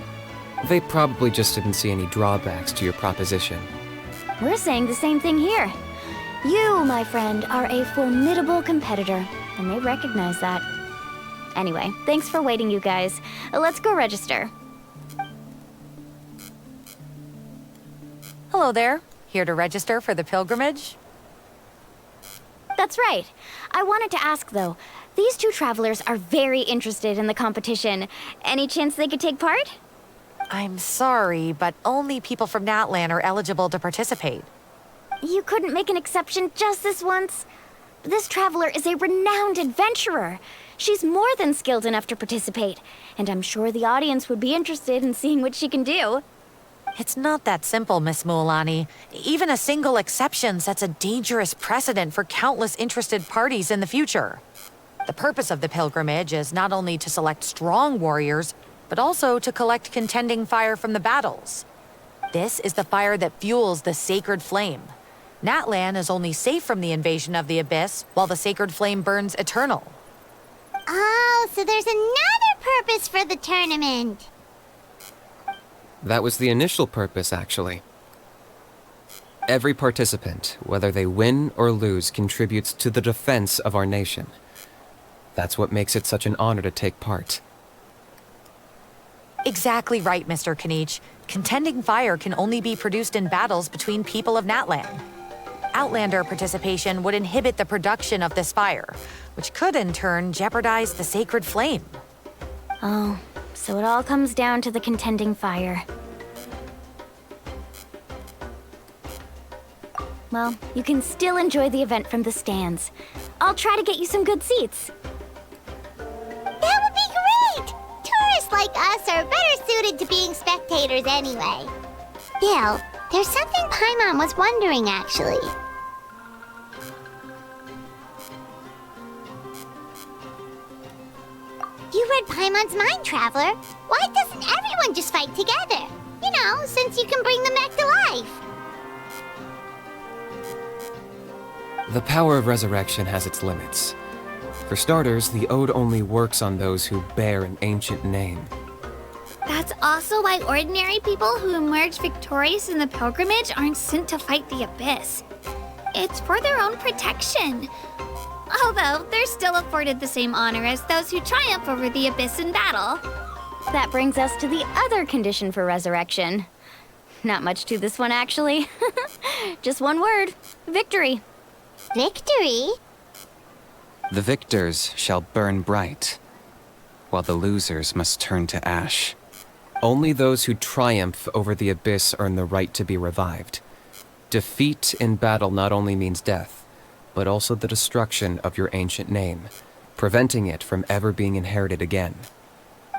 They probably just didn't see any drawbacks to your proposition. We're saying the same thing here. You, my friend, are a formidable competitor, and they recognize that. Anyway, thanks for waiting, you guys. Let's go register. Hello there. Here to register for the pilgrimage? That's right. I wanted to ask, though. These 2 travelers are very interested in the competition. Any chance they could take part? I'm sorry, but only people from Natlan are eligible to participate. You couldn't make an exception just this once? This traveler is a renowned adventurer. She's more than skilled enough to participate, and I'm sure the audience would be interested in seeing what she can do. It's not that simple, Miss Mualani. Even a single exception sets a dangerous precedent for countless interested parties in the future. The purpose of the pilgrimage is not only to select strong warriors, but also to collect contending fire from the battles. This is the fire that fuels the sacred flame. Natlan is only safe from the invasion of the Abyss, while the sacred flame burns eternal. Oh, so there's another purpose for the tournament. That was the initial purpose, actually. Every participant, whether they win or lose, contributes to the defense of our nation. That's what makes it such an honor to take part. Exactly right, Mr. Kanich. Contending fire can only be produced in battles between people of Natlan. Outlander participation would inhibit the production of this fire, which could in turn jeopardize the sacred flame. Oh, so it all comes down to the contending fire. Well, you can still enjoy the event from the stands. I'll try to get you some good seats. That would be great! Tourists like us are better suited to being spectators anyway. Still, there's something Paimon was wondering, actually. You read Paimon's mind, Traveler. Why doesn't everyone just fight together? You know, since you can bring them back to life. The power of resurrection has its limits. For starters, the ode only works on those who bear an ancient name. That's also why ordinary people who emerge victorious in the pilgrimage aren't sent to fight the Abyss. It's for their own protection. Although, they're still afforded the same honor as those who triumph over the Abyss in battle. That brings us to the other condition for resurrection. Not much to this one, actually. Just one word: victory. Victory? The victors shall burn bright, while the losers must turn to ash. Only those who triumph over the Abyss earn the right to be revived. Defeat in battle not only means death, but also the destruction of your ancient name, preventing it from ever being inherited again.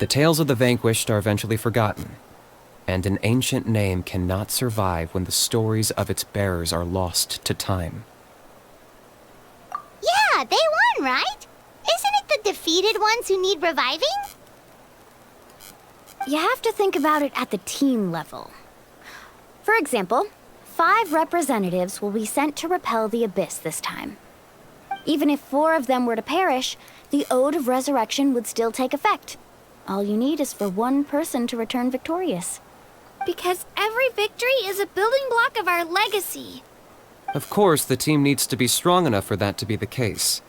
The tales of the vanquished are eventually forgotten, and an ancient name cannot survive when the stories of its bearers are lost to time. right? Isn't it the defeated ones who need reviving? You have to think about it at the team level. For example, 5 representatives will be sent to repel the Abyss this time. Even if 4 of them were to perish, the Ode of Resurrection would still take effect. All you need is for 1 person to return victorious. Because every victory is a building block of our legacy. Of course, the team needs to be strong enough for that to be the case.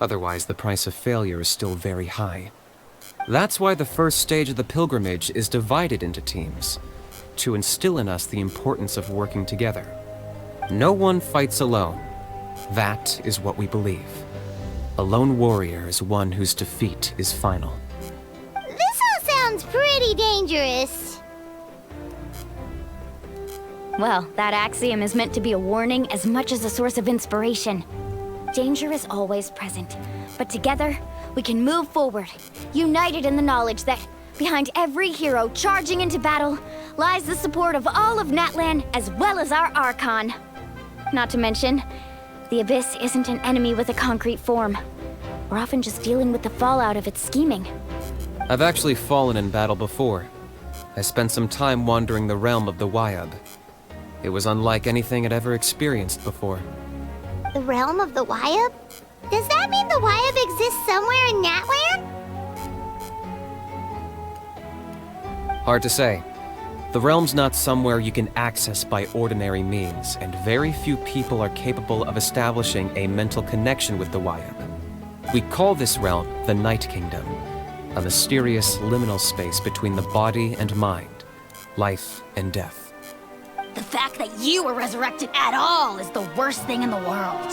Otherwise, the price of failure is still very high. That's why the first stage of the pilgrimage is divided into teams, to instill in us the importance of working together. No one fights alone. That is what we believe. A lone warrior is one whose defeat is final. This all sounds pretty dangerous. Well, that axiom is meant to be a warning as much as a source of inspiration. Danger is always present, but together, we can move forward, united in the knowledge that behind every hero charging into battle lies the support of all of Natlan as well as our Archon. Not to mention, the Abyss isn't an enemy with a concrete form. We're often just dealing with the fallout of its scheming. I've actually fallen in battle before. I spent some time wandering the realm of the Wyab. It was unlike anything I'd ever experienced before. The realm of the Wyab? Does that mean the Wyab exists somewhere in Natlan? Hard to say. The realm's not somewhere you can access by ordinary means, and very few people are capable of establishing a mental connection with the Wyab. We call this realm the Night Kingdom, a mysterious liminal space between the body and mind, life and death. The fact that you were resurrected at all is the worst thing in the world.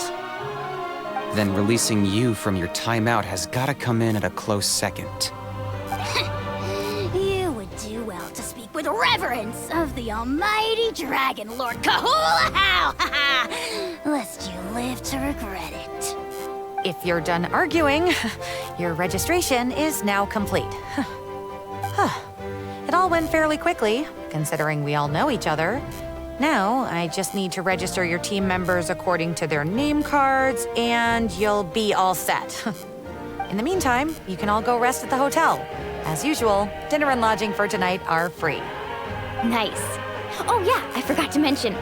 Then releasing you from your timeout has gotta come in at a close second. You would do well to speak with reverence of the almighty Dragon Lord Kahula-How! Lest you live to regret it. If you're done arguing, your registration is now complete. It all went fairly quickly, considering we all know each other. Now, I just need to register your team members according to their name cards, and you'll be all set. In the meantime, you can all go rest at the hotel. As usual, dinner and lodging for tonight are free. Nice. Oh yeah, I forgot to mention.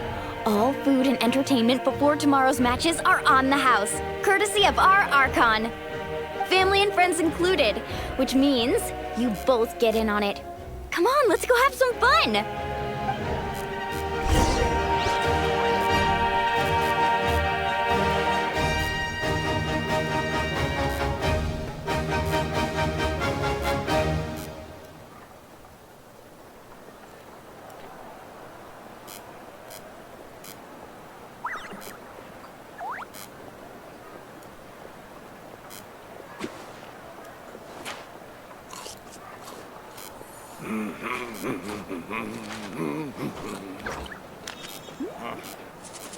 All food and entertainment before tomorrow's matches are on the house, courtesy of our Archon. Family and friends included, which means you both get in on it. Come on, let's go have some fun!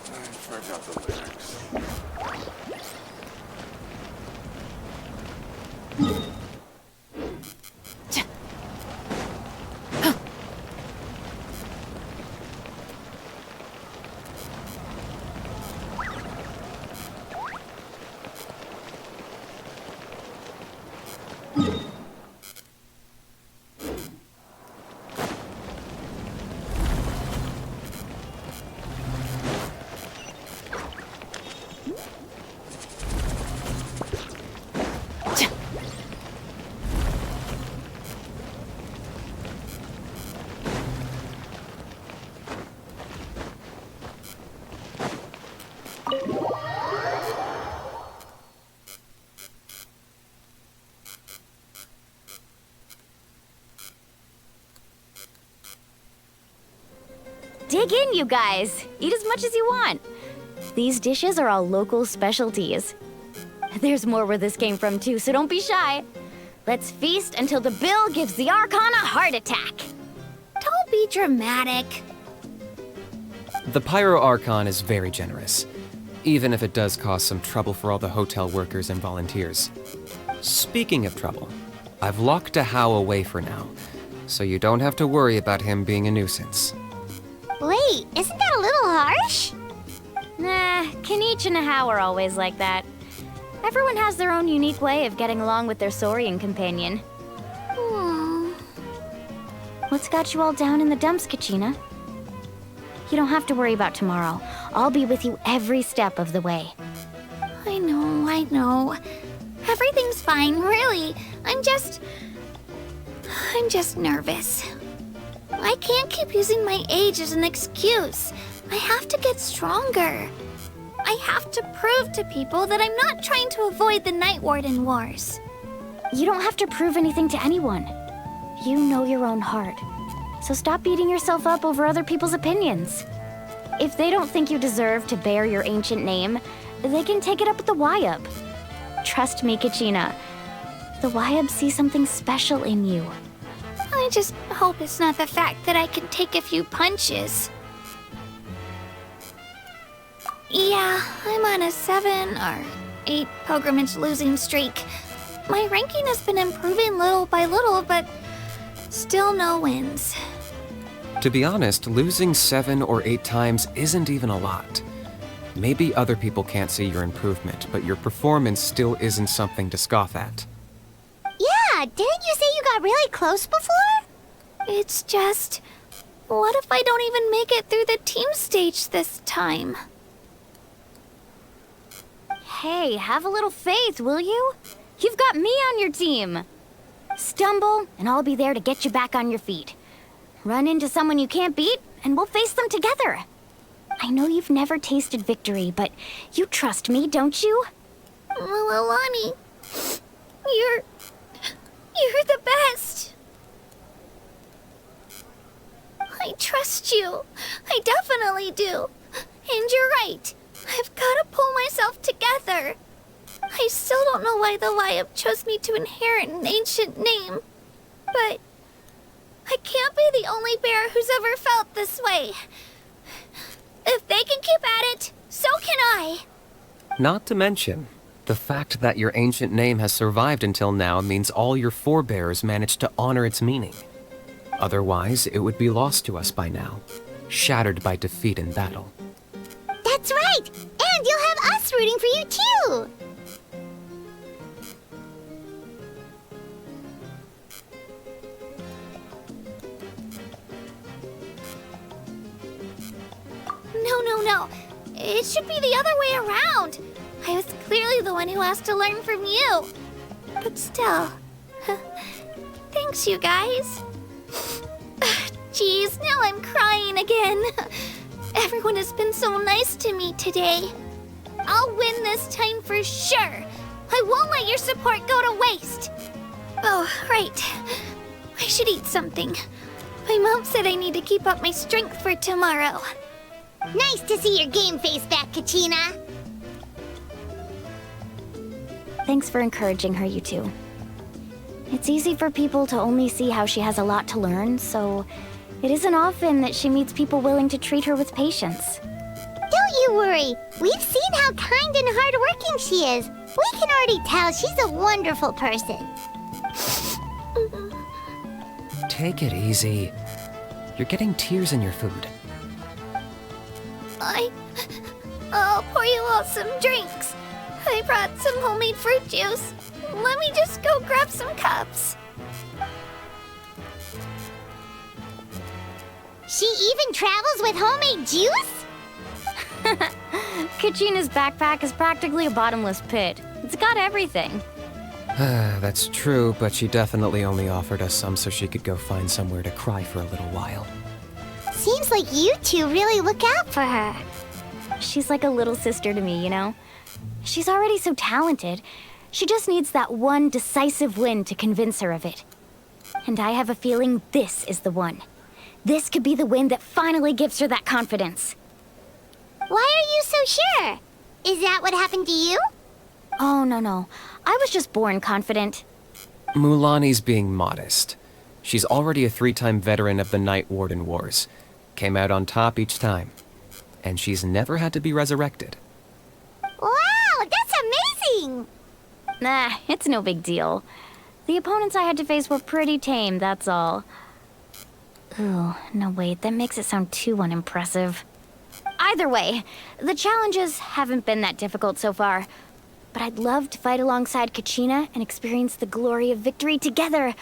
I forgot the lyrics. Dig in, you guys. Eat as much as you want. These dishes are all local specialties. There's more where this came from, too, so don't be shy. Let's feast until the bill gives the Archon a heart attack. Don't be dramatic. The Pyro Archon is very generous, even if it does cause some trouble for all the hotel workers and volunteers. Speaking of trouble, I've locked a How away for now, so you don't have to worry about him being a nuisance. Wait, isn't that a little harsh? Nah, Kenichi and How are always like that. Everyone has their own unique way of getting along with their Saurian companion. What's got you all down in the dumps, Kachina? You don't have to worry about tomorrow. I'll be with you every step of the way. I know. Everything's fine, really. I'm just nervous. I can't keep using my age as an excuse. I have to get stronger. I have to prove to people that I'm not trying to avoid the Night Warden Wars. You don't have to prove anything to anyone. You know your own heart. So stop beating yourself up over other people's opinions. If they don't think you deserve to bear your ancient name, they can take it up with the Wyub. Trust me, Kachina. The Wyub see something special in you. I just hope it's not the fact that I can take a few punches. Yeah, I'm on a 7 or 8 pilgrimage losing streak. My ranking has been improving little by little, but still no wins. To be honest, losing 7 or 8 times isn't even a lot. Maybe other people can't see your improvement, but your performance still isn't something to scoff at. Yeah, didn't you say you got really close before? It's just, what if I don't even make it through the team stage this time? Hey, have a little faith, will you? You've got me on your team. Stumble, and I'll be there to get you back on your feet. Run into someone you can't beat, and we'll face them together. I know you've never tasted victory, but you trust me, don't you? Well, Alani, you're the best. I trust you. I definitely do. And you're right. I've got to pull myself together. I still don't know why the Wyub chose me to inherit an ancient name. But I can't be the only bear who's ever felt this way. If they can keep at it, so can I. Not to mention, the fact that your ancient name has survived until now means all your forebears managed to honor its meaning. Otherwise, it would be lost to us by now, shattered by defeat in battle. That's right! And you'll have us rooting for you too! No. It should be the other way around. I was clearly the one who asked to learn from you. But still. Thanks, you guys. Geez, now I'm crying again. Everyone has been so nice to me today. I'll win this time for sure. I won't let your support go to waste. Oh, right. I should eat something. My mom said I need to keep up my strength for tomorrow. Nice to see your game face back, Kachina. Thanks for encouraging her, you two. It's easy for people to only see how she has a lot to learn, so it isn't often that she meets people willing to treat her with patience. Don't you worry. We've seen how kind and hardworking she is. We can already tell she's a wonderful person. Take it easy. You're getting tears in your food. I'll pour you all some drinks. I brought some homemade fruit juice. Let me just go grab some cups. She even travels with homemade juice? Kachina's backpack is practically a bottomless pit. It's got everything. That's true, but she definitely only offered us some so she could go find somewhere to cry for a little while. Seems like you two really look out for her. She's like a little sister to me, you know? She's already so talented. She just needs that one decisive win to convince her of it. And I have a feeling this is the one. This could be the win that finally gives her that confidence. Why are you so sure? Is that what happened to you? Oh, no. I was just born confident. Mulani's being modest. She's already a 3-time veteran of the Night Warden Wars. Came out on top each time. And she's never had to be resurrected. Wow, that's amazing! Nah, it's no big deal. The opponents I had to face were pretty tame, that's all. Ooh, no wait, that makes it sound too unimpressive. Either way, the challenges haven't been that difficult so far. but I'd love to fight alongside Kachina and experience the glory of victory together.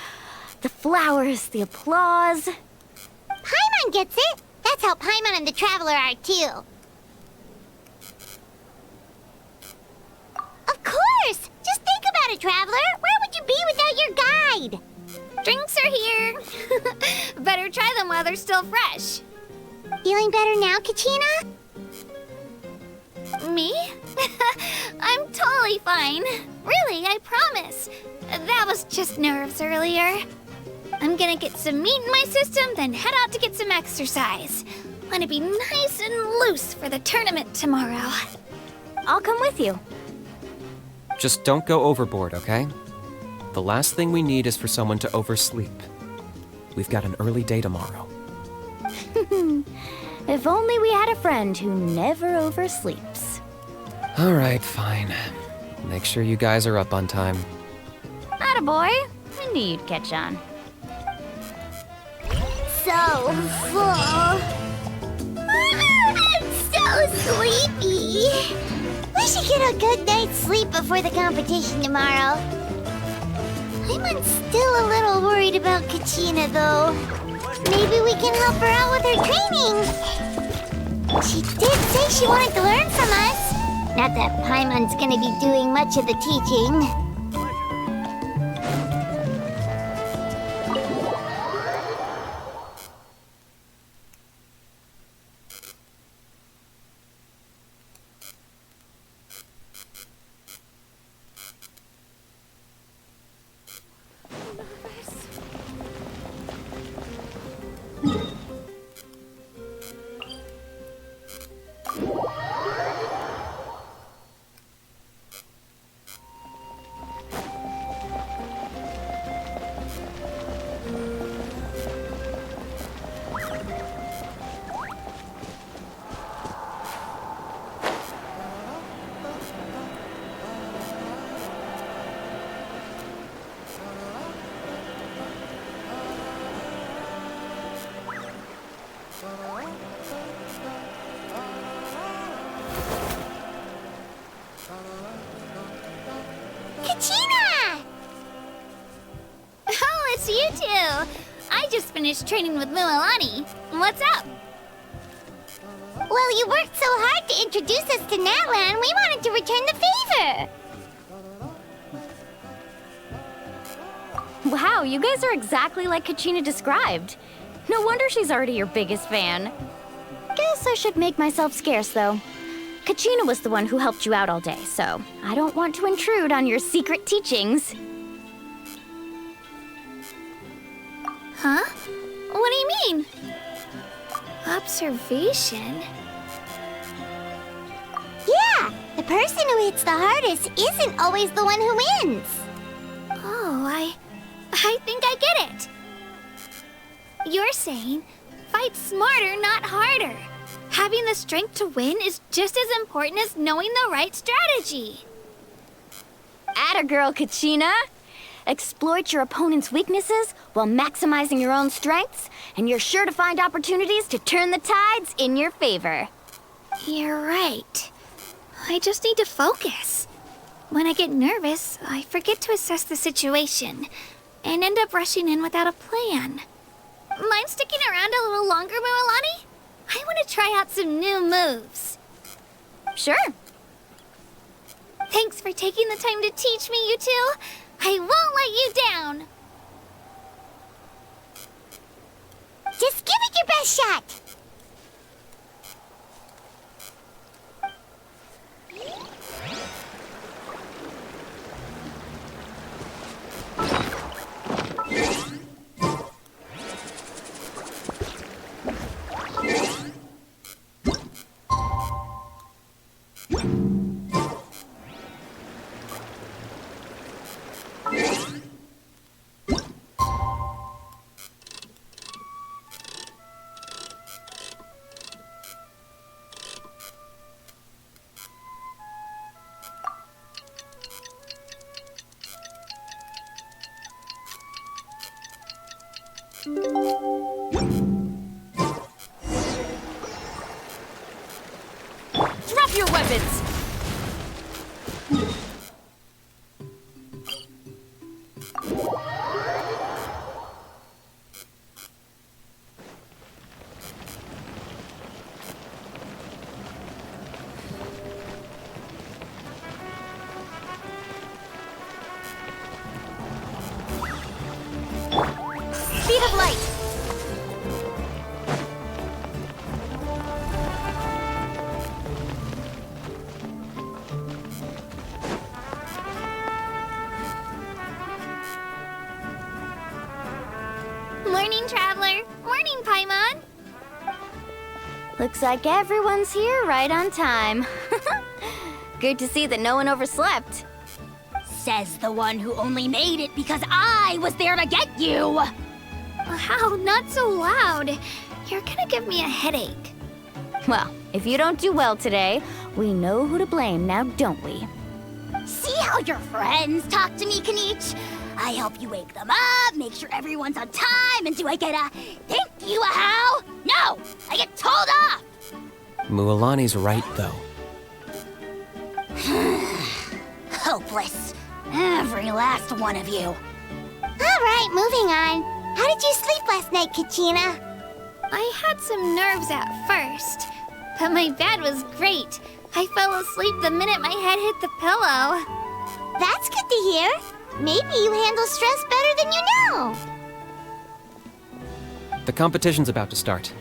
The flowers, the applause. Paimon gets it. That's how Paimon and the Traveler are, too. Of course! Just think about it, Traveler. Where would you be without your guide? Drinks are here. Better try them while they're still fresh. Feeling better now, Kachina? Me? I'm totally fine. Really, I promise. That was just nerves earlier. I'm gonna get some meat in my system, then head out to get some exercise. Want to be nice and loose for the tournament tomorrow. I'll come with you. Just don't go overboard, okay? The last thing we need is for someone to oversleep. We've got an early day tomorrow. If only we had a friend who never oversleeps. All right, fine. Make sure you guys are up on time. Attaboy. I knew you'd catch on. So full. I'm so sleepy. We should get a good night's sleep before the competition tomorrow. I'm still a little worried about Kachina, though. Maybe we can help her out with her training. She did say she wanted to learn from us. Not that Paimon's gonna be doing much of the teaching. Kachina! Oh, it's you two. I just finished training with Mililani. What's up? Well, you worked so hard to introduce us to Natlan, we wanted to return the favor. Wow, you guys are exactly like Kachina described. No wonder she's already your biggest fan. Guess I should make myself scarce, though. Kachina was the one who helped you out all day, so I don't want to intrude on your secret teachings. Huh? What do you mean? Observation? Yeah, the person who hits the hardest isn't always the one who wins. Oh, I think I get it. You're saying, fight smarter, not harder. Having the strength to win is just as important as knowing the right strategy. Atta girl, Kachina! Exploit your opponent's weaknesses while maximizing your own strengths, and you're sure to find opportunities to turn the tides in your favor. You're right. I just need to focus. When I get nervous, I forget to assess the situation and end up rushing in without a plan. Mind sticking around a little longer, Mililani? I want to try out some new moves. Sure. Thanks for taking the time to teach me, you two. I won't let you down. Just give it your best shot. Drop your weapons! Morning, Traveler. Morning, Paimon. Looks like everyone's here right on time. Good to see that no one overslept. Says the one who only made it because I was there to get you! Wow, not so loud. You're gonna give me a headache. Well, if you don't do well today, we know who to blame now, don't we? See how your friends talk to me, Kanich? I help you wake them up, make sure everyone's on time, and do I get a thank you, a how? No! I get told off! Mualani's right, though. Hopeless. Every last one of you. Alright, moving on. How did you sleep last night, Kachina? I had some nerves at first, but my bed was great. I fell asleep the minute my head hit the pillow. That's good to hear. Maybe you handle stress better than you know. The competition's about to start.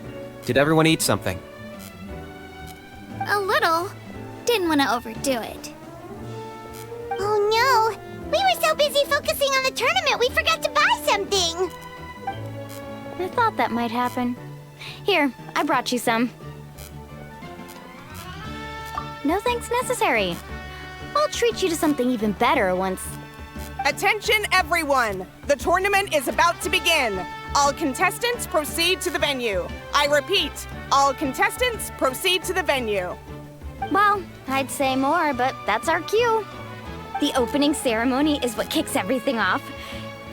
Did everyone eat something? A little. Didn't want to overdo it. Oh no! We were so busy focusing on the tournament we forgot to buy something! I thought that might happen. Here, I brought you some. No thanks necessary. I'll treat you to something even better once... Attention everyone! The tournament is about to begin. All contestants proceed to the venue. I repeat, all contestants proceed to the venue. Well, I'd say more, but that's our cue. The opening ceremony is what kicks everything off.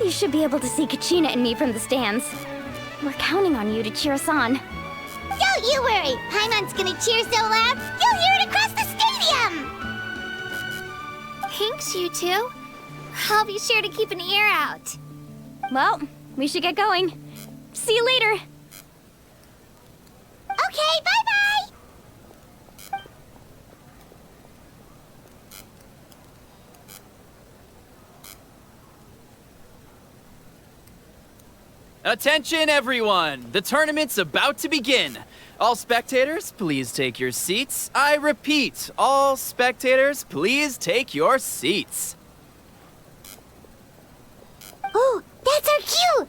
You should be able to see Kachina and me from the stands. We're counting on you to cheer us on. Don't you worry! Paimon's gonna cheer so loud, you'll hear it across the stadium! Thanks, you two. I'll be sure to keep an ear out. Well, we should get going. See you later. Okay, bye-bye! Attention, everyone! The tournament's about to begin. All spectators, please take your seats. I repeat, all spectators, please take your seats. Oh, that's our cue!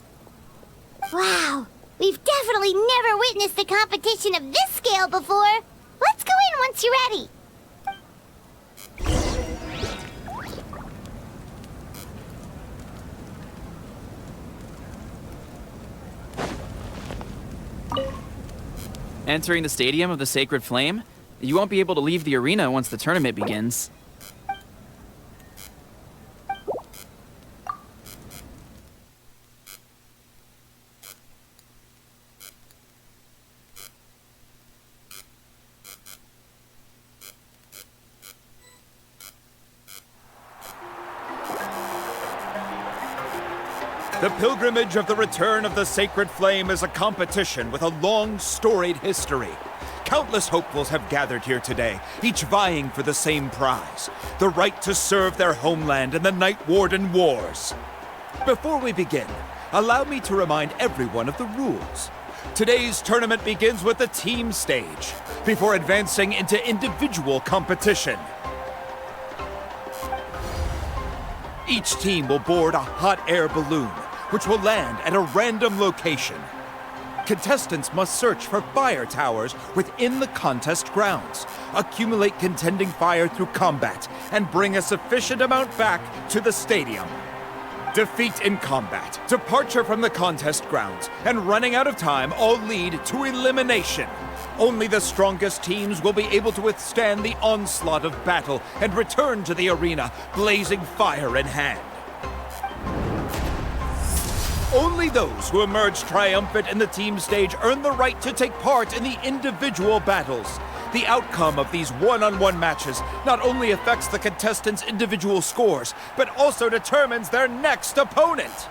Wow, we've definitely never witnessed a competition of this scale before. Let's go in once you're ready. Entering the stadium of the Sacred Flame, you won't be able to leave the arena once the tournament begins. The pilgrimage of the return of the Sacred Flame is a competition with a long, storied history. Countless hopefuls have gathered here today, each vying for the same prize, the right to serve their homeland in the Night Warden Wars. Before we begin, allow me to remind everyone of the rules. Today's tournament begins with the team stage, before advancing into individual competition. Each team will board a hot air balloon, which will land at a random location. Contestants must search for fire towers within the contest grounds, accumulate contending fire through combat, and bring a sufficient amount back to the stadium. Defeat in combat, departure from the contest grounds, and running out of time all lead to elimination. Only the strongest teams will be able to withstand the onslaught of battle and return to the arena, blazing fire in hand. Only those who emerge triumphant in the team stage earn the right to take part in the individual battles. The outcome of these one-on-one matches not only affects the contestants' individual scores, but also determines their next opponent.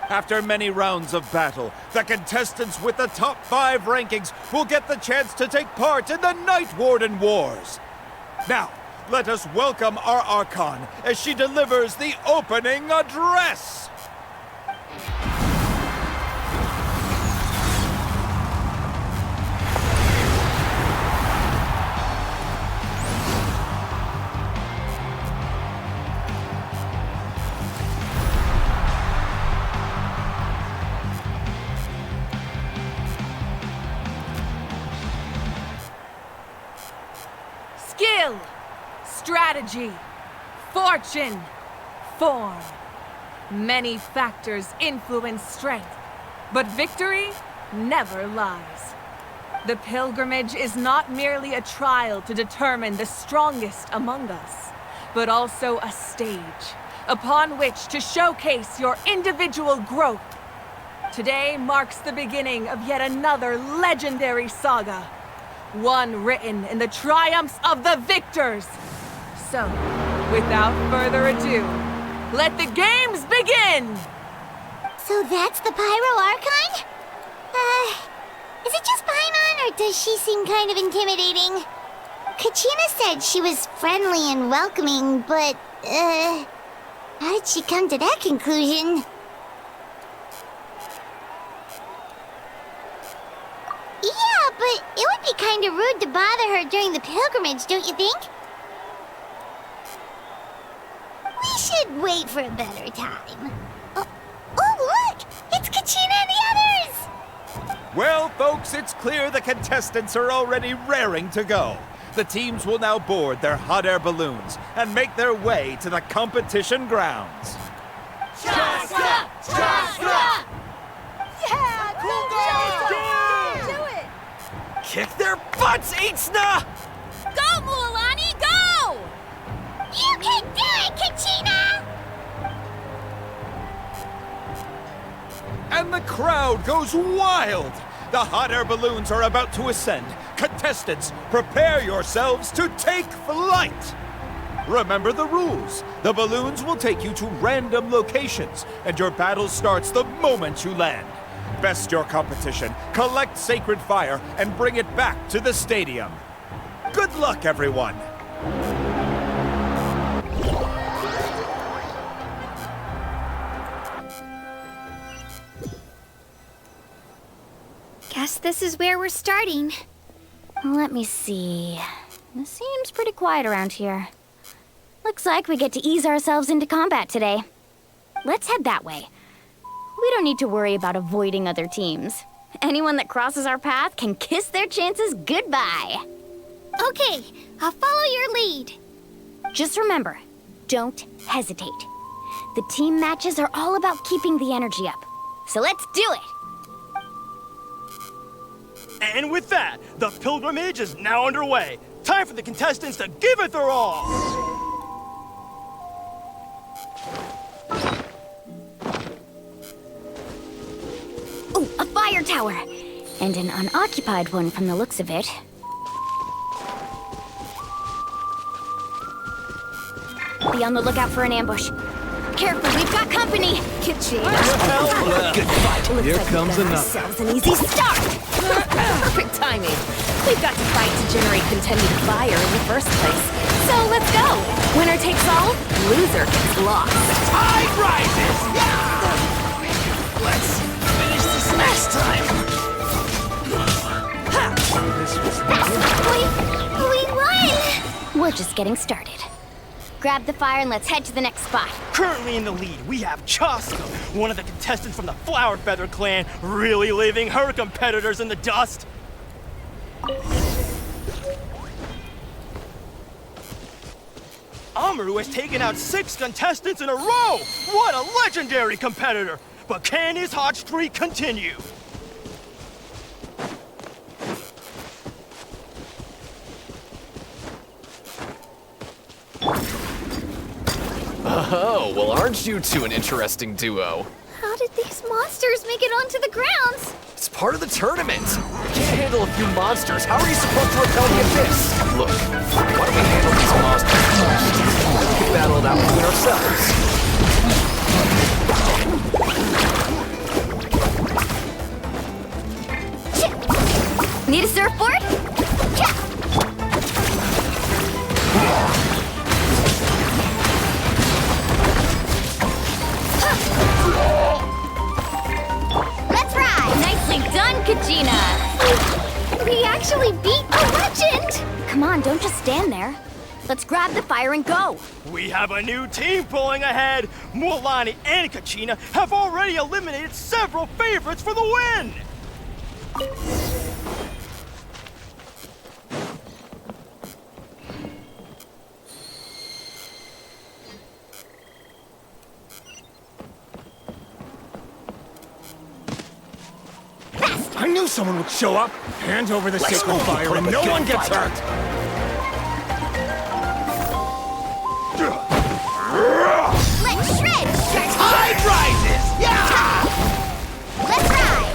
After many rounds of battle, the contestants with the top 5 rankings will get the chance to take part in the Night Warden Wars. Now, let us welcome our Archon as she delivers the opening address. strategy, fortune, form. Many factors influence strength, but victory never lies. The pilgrimage is not merely a trial to determine the strongest among us, but also a stage upon which to showcase your individual growth. Today marks the beginning of yet another legendary saga, one written in the triumphs of the victors. So, without further ado, let the games begin! So that's the Pyro Archon? Is it just Paimon, or does she seem kind of intimidating? Kachina said she was friendly and welcoming, but, how did she come to that conclusion? Yeah, but it would be kind of rude to bother her during the pilgrimage, don't you think? We should wait for a better time. Oh, look! It's Kachina and the others! Well, folks, it's clear the contestants are already raring to go. The teams will now board their hot air balloons and make their way to the competition grounds. Chaska! Chaska! Yeah! Cool! Do it! Kick their butts, Itzna! Go, Mualani, go! You can do it, Kachina! And the crowd goes wild! The hot air balloons are about to ascend. Contestants, prepare yourselves to take flight! Remember the rules. The balloons will take you to random locations, and your battle starts the moment you land. Best your competition, collect sacred fire, and bring it back to the stadium. Good luck, everyone! Guess this is where we're starting. Let me see. It seems pretty quiet around here. Looks like we get to ease ourselves into combat today. Let's head that way. We don't need to worry about avoiding other teams. Anyone that crosses our path can kiss their chances goodbye. Okay, I'll follow your lead. Just remember, don't hesitate. The team matches are all about keeping the energy up. So let's do it! And with that, the pilgrimage is now underway. Time for the contestants to give it their all! Oh, a fire tower! And an unoccupied one from the looks of it. Be on the lookout for an ambush. Careful, we've got company! Kitchen. Good fight. Here comes another. An easy start! Perfect timing. We've got to fight to generate continued fire in the first place. So let's go. Winner takes all, loser gets lost. Tide rises! Let's finish this next time. We won! We're just getting started. Grab the fire and let's head to the next spot. Currently in the lead, we have Chaska, one of the contestants from the Flower Feather clan, really leaving her competitors in the dust. Amaru has taken out 6 contestants in a row! What a legendary competitor! But can his hot streak continue? Oh, well, aren't you two an interesting duo? How did these monsters make it onto the grounds? It's part of the tournament. You can't handle a few monsters. How are you supposed to repel the abyss? Look, why don't we handle these monsters first? We can battle it out between ourselves. Need a surfboard? Let's ride! Nicely done, Kachina! We actually beat a legend! Come on, don't just stand there. Let's grab the fire and go. We have a new team pulling ahead. Mualani and Kachina have already eliminated several favorites for the win. knew someone would show up. Hand over the Let's sacred all fire put and up a no good one gets fight. hurt. Let's shred, Sharky! Tide rises! Yeah! Let's ride!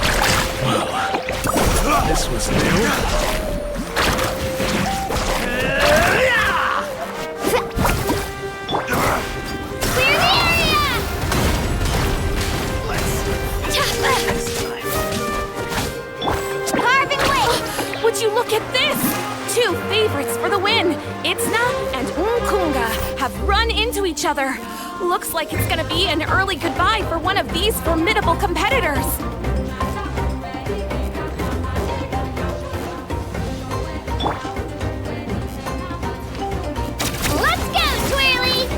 This was new. Clear the area! Carving way! Would you look at this? 2 favorites for the win. Itzna and Unkunga have run into each other. Looks like it's gonna be an early goodbye for one of these formidable competitors. Let's go, Twirly!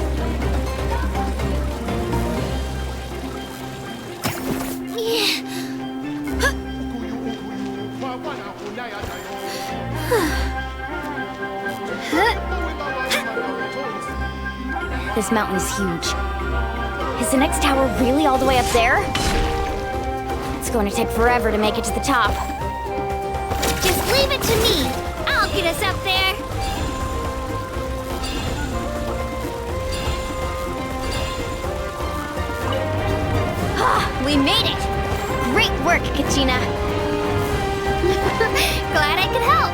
This mountain is huge. Is the next tower really all the way up there? It's going to take forever to make it to the top. Just leave it to me. I'll get us up there. We made it! Great work, Kachina! Glad I could help.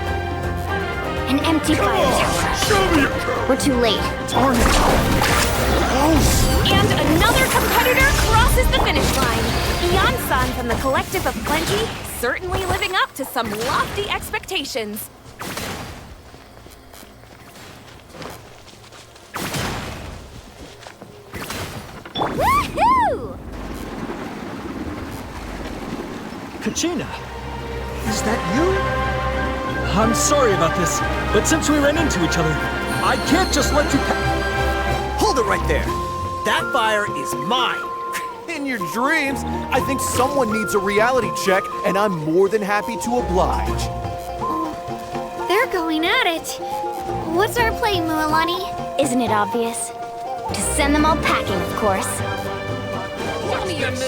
An empty fire tower. Show me your curve. We're too late. Darn it. And another competitor crosses the finish line. Ian-san from the Collective of Plenty, certainly living up to some lofty expectations. Woohoo! Kachina, is that you? I'm sorry about this, but since we ran into each other, I can't just let you Hold it right there. That fire is mine. In your dreams, I think someone needs a reality check, and I'm more than happy to oblige. They're going at it. What's our play, Mualani? Isn't it obvious? To send them all packing, of course.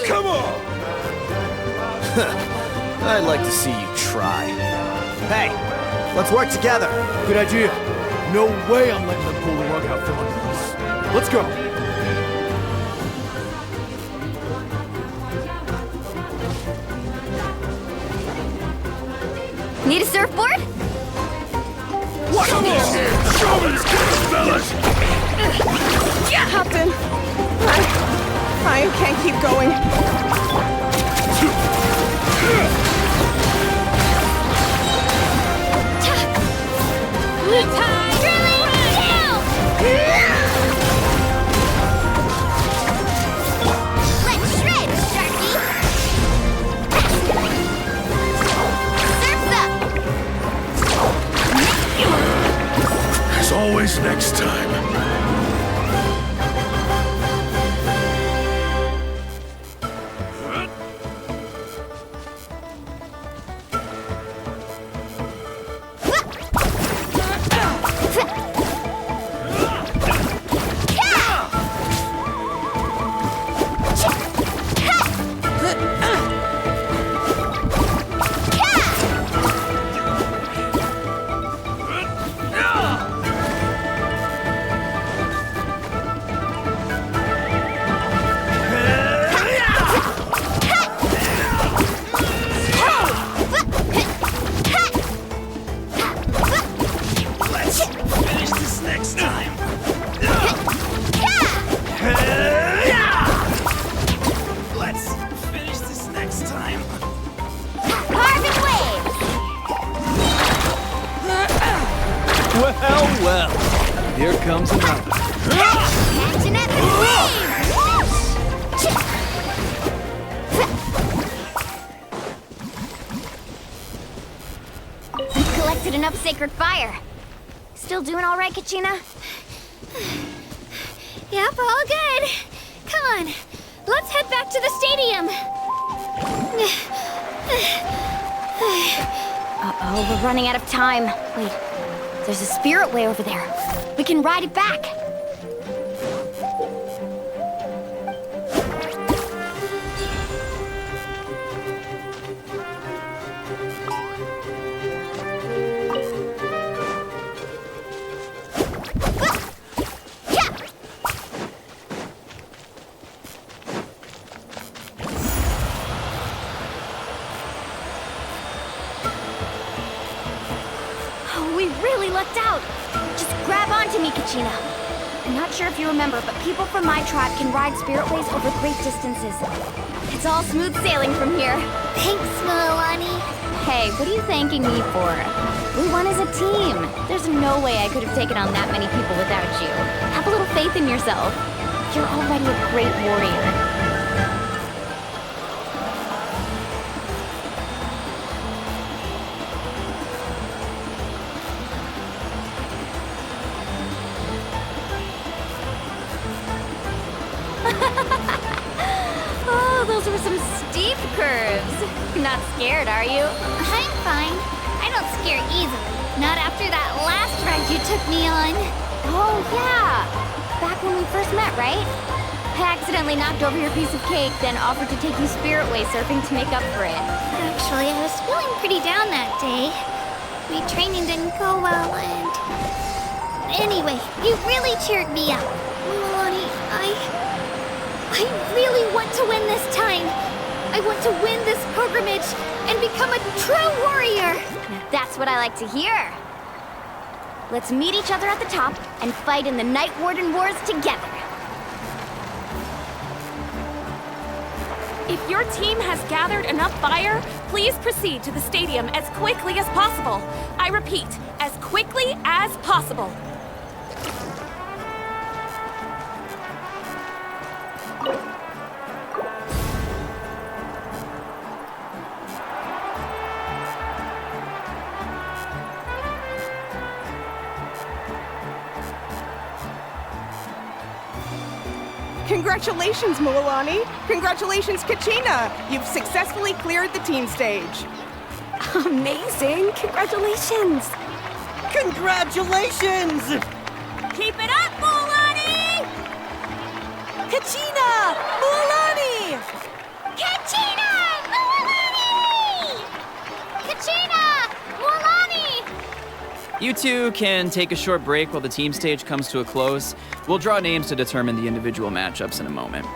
Come on! I'd like to see you try. Hey, let's work together. Good idea. No way I'm letting them pull the rug out from under us. Let's go. Need a surfboard? What? Come on! Show me your skills, fellas! Yeah, Captain. I can't keep going. Let's shred, Sharky! Surf's up! As always, next time. Well, here comes another. Catching at the We've collected enough sacred fire. Still doing all right, Kachina? Yep, all good. Come on, let's head back to the stadium. Uh-oh, we're running out of time. Wait, there's a spirit way over there. We can ride it back. really lucked out. Just grab onto me, Kachina. I'm not sure if you remember, but people from my tribe can ride spiritways over great distances. It's all smooth sailing from here. Thanks, Mulani. Hey, what are you thanking me for? We won as a team. There's no way I could have taken on that many people without you. Have a little faith in yourself. You're already a great warrior. Oh, those were some steep curves. Not scared, are you? I'm fine. I don't scare easily. Not after that last ride you took me on. Oh, yeah. Back when we first met, right? I accidentally knocked over your piece of cake, then offered to take you spiritway surfing to make up for it. Actually, I was feeling pretty down that day. My training didn't go well, and... Anyway, you really cheered me up. Mulani, I really want to win this time. I want to win this pilgrimage and become a true warrior. That's what I like to hear. Let's meet each other at the top and fight in the Night Warden Wars together. If your team has gathered enough fire, please proceed to the stadium as quickly as possible. I repeat, as quickly as possible. Congratulations, Mulani! Congratulations, Kachina! You've successfully cleared the team stage. Amazing! Congratulations! Congratulations! Keep it up, Mulani! Kachina! Mulani! Kachina! Mulani! Kachina! Mulani! You two can take a short break while the team stage comes to a close. We'll draw names to determine the individual matchups in a moment.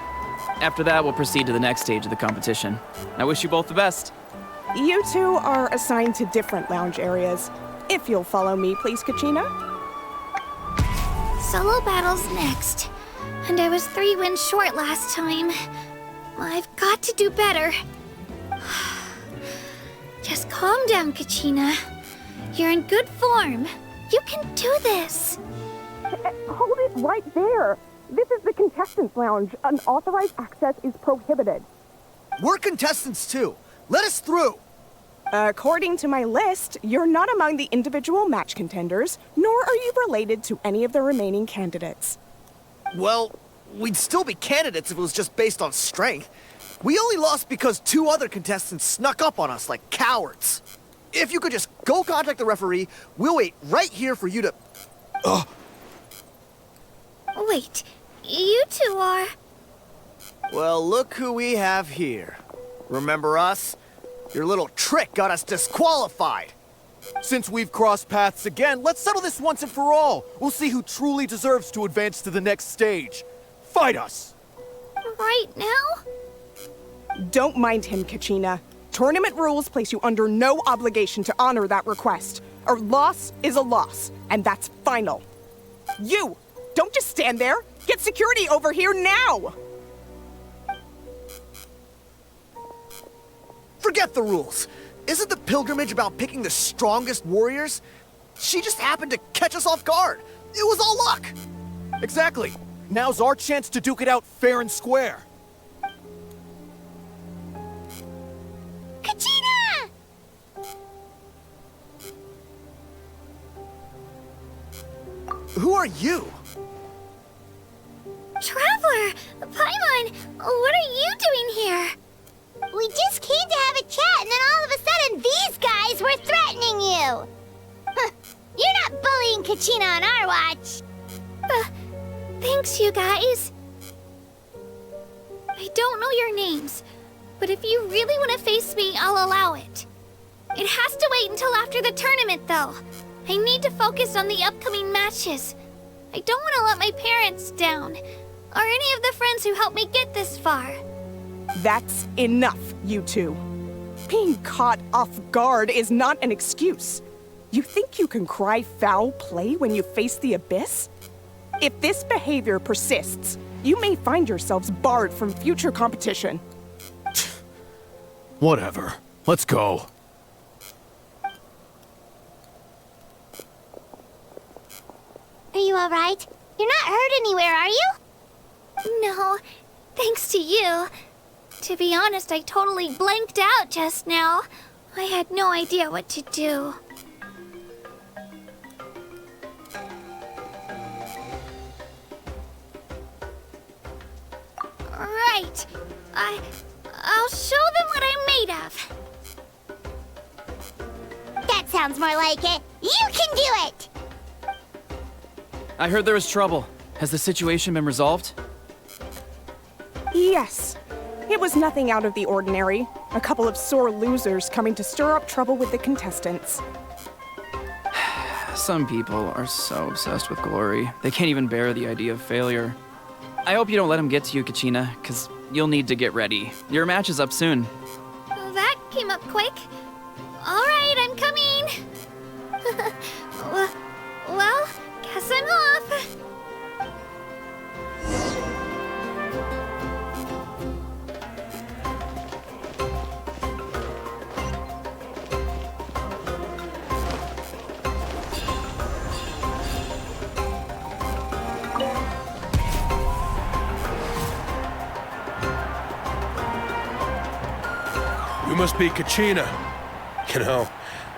After that, we'll proceed to the next stage of the competition. I wish you both the best. You two are assigned to different lounge areas. If you'll follow me, please, Kachina. Solo battle's next. And I was 3 wins short last time. I've got to do better. Just calm down, Kachina. You're in good form. You can do this. Hold it right there. This is the contestants' lounge. Unauthorized access is prohibited. We're contestants too. Let us through. According to my list, you're not among the individual match contenders, nor are you related to any of the remaining candidates. Well, we'd still be candidates if it was just based on strength. We only lost because 2 other contestants snuck up on us like cowards. If you could just go contact the referee, we'll wait right here for you to... Wait, you two are... Well, look who we have here. Remember us? Your little trick got us disqualified. Since we've crossed paths again, let's settle this once and for all. We'll see who truly deserves to advance to the next stage. Fight us! Right now? Don't mind him, Kachina. Tournament rules place you under no obligation to honor that request. A loss is a loss, and that's final. You! Don't just stand there! Get security over here now! Forget the rules. Isn't the pilgrimage about picking the strongest warriors? She just happened to catch us off guard. It was all luck. Exactly. Now's our chance to duke it out fair and square. Kachina! Who are you? Traveler! Paimon! What are you doing here? We just came to have a chat, and then all of a sudden these guys were threatening you! You're not bullying Kachina on our watch! Thanks, you guys. I don't know your names, but if you really want to face me, I'll allow it. It has to wait until after the tournament, though. I need to focus on the upcoming matches. I don't want to let my parents down, or any of the friends who helped me get this far. That's enough, you two. Being caught off guard is not an excuse. You think you can cry foul play when you face the abyss? If this behavior persists, you may find yourselves barred from future competition. Whatever. Let's go. Are you alright? You're not hurt anywhere, are you? No, thanks to you. To be honest, I totally blanked out just now. I had no idea what to do. Right. I'll show them what I'm made of. That sounds more like it. You can do it! I heard there was trouble. Has the situation been resolved? Yes. It was nothing out of the ordinary. A couple of sore losers coming to stir up trouble with the contestants. Some people are so obsessed with glory, they can't even bear the idea of failure. I hope you don't let them get to you, Kachina, because you'll need to get ready. Your match is up soon. That came up quick. All right, I'm coming. Well, guess I'm off. You must be Kachina. You know,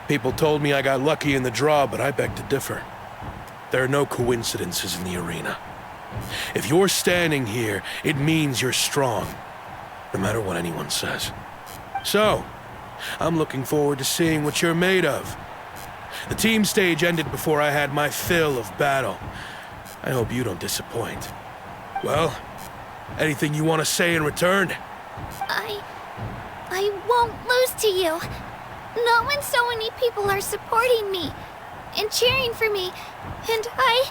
people told me I got lucky in the draw, but I beg to differ. There are no coincidences in the arena. If you're standing here, it means you're strong, no matter what anyone says. So, I'm looking forward to seeing what you're made of. The team stage ended before I had my fill of battle. I hope you don't disappoint. Well, anything you want to say in return? I won't lose to you. Not when so many people are supporting me and cheering for me. And I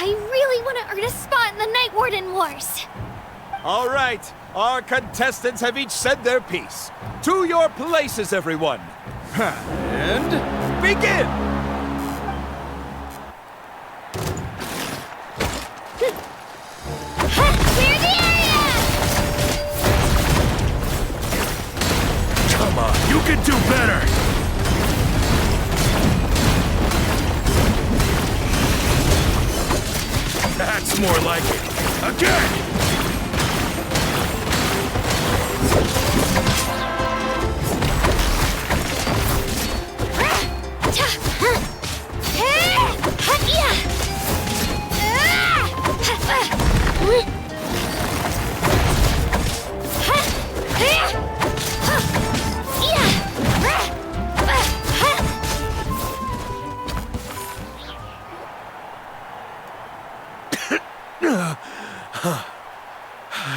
really want to earn a spot in the Night Warden Wars. All right, our contestants have each said their piece. To your places, everyone. And begin! Clear the area! Come on, you can do better! That's more like it. Again!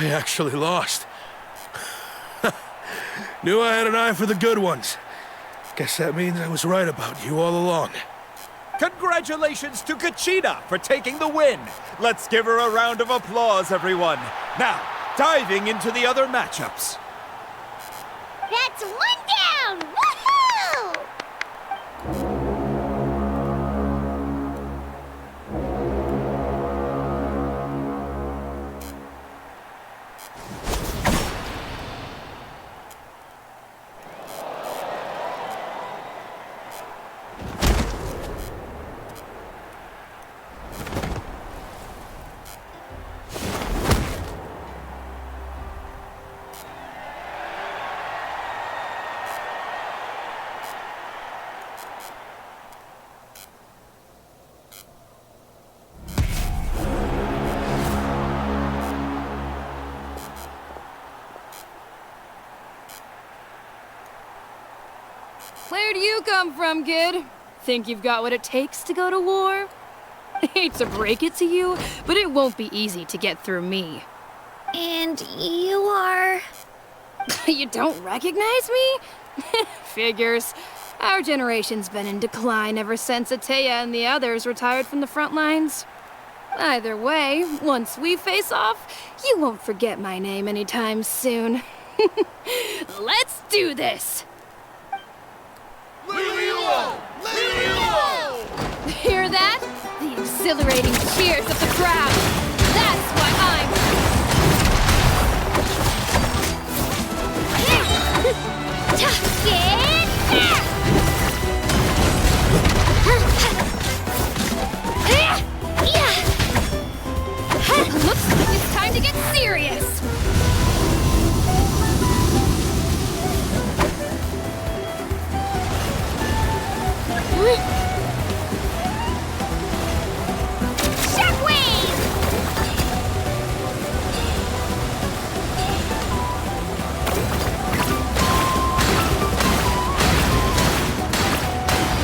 I actually lost. Knew I had an eye for the good ones. Guess that means I was right about you all along. Congratulations to Kachina for taking the win. Let's give her a round of applause, everyone. Now, diving into the other matchups. That's one down! Woohoo! Where do you come from, kid? Think you've got what it takes to go to war? Hate to break it to you, but it won't be easy to get through me. And you are... You don't recognize me? Figures. Our generation's been in decline ever since Ateya and the others retired from the front lines. Either way, once we face off, you won't forget my name anytime soon. Let's do this! Leo! exhilarating cheers of the crowd. That's why I'm... Looks like it's time to get serious.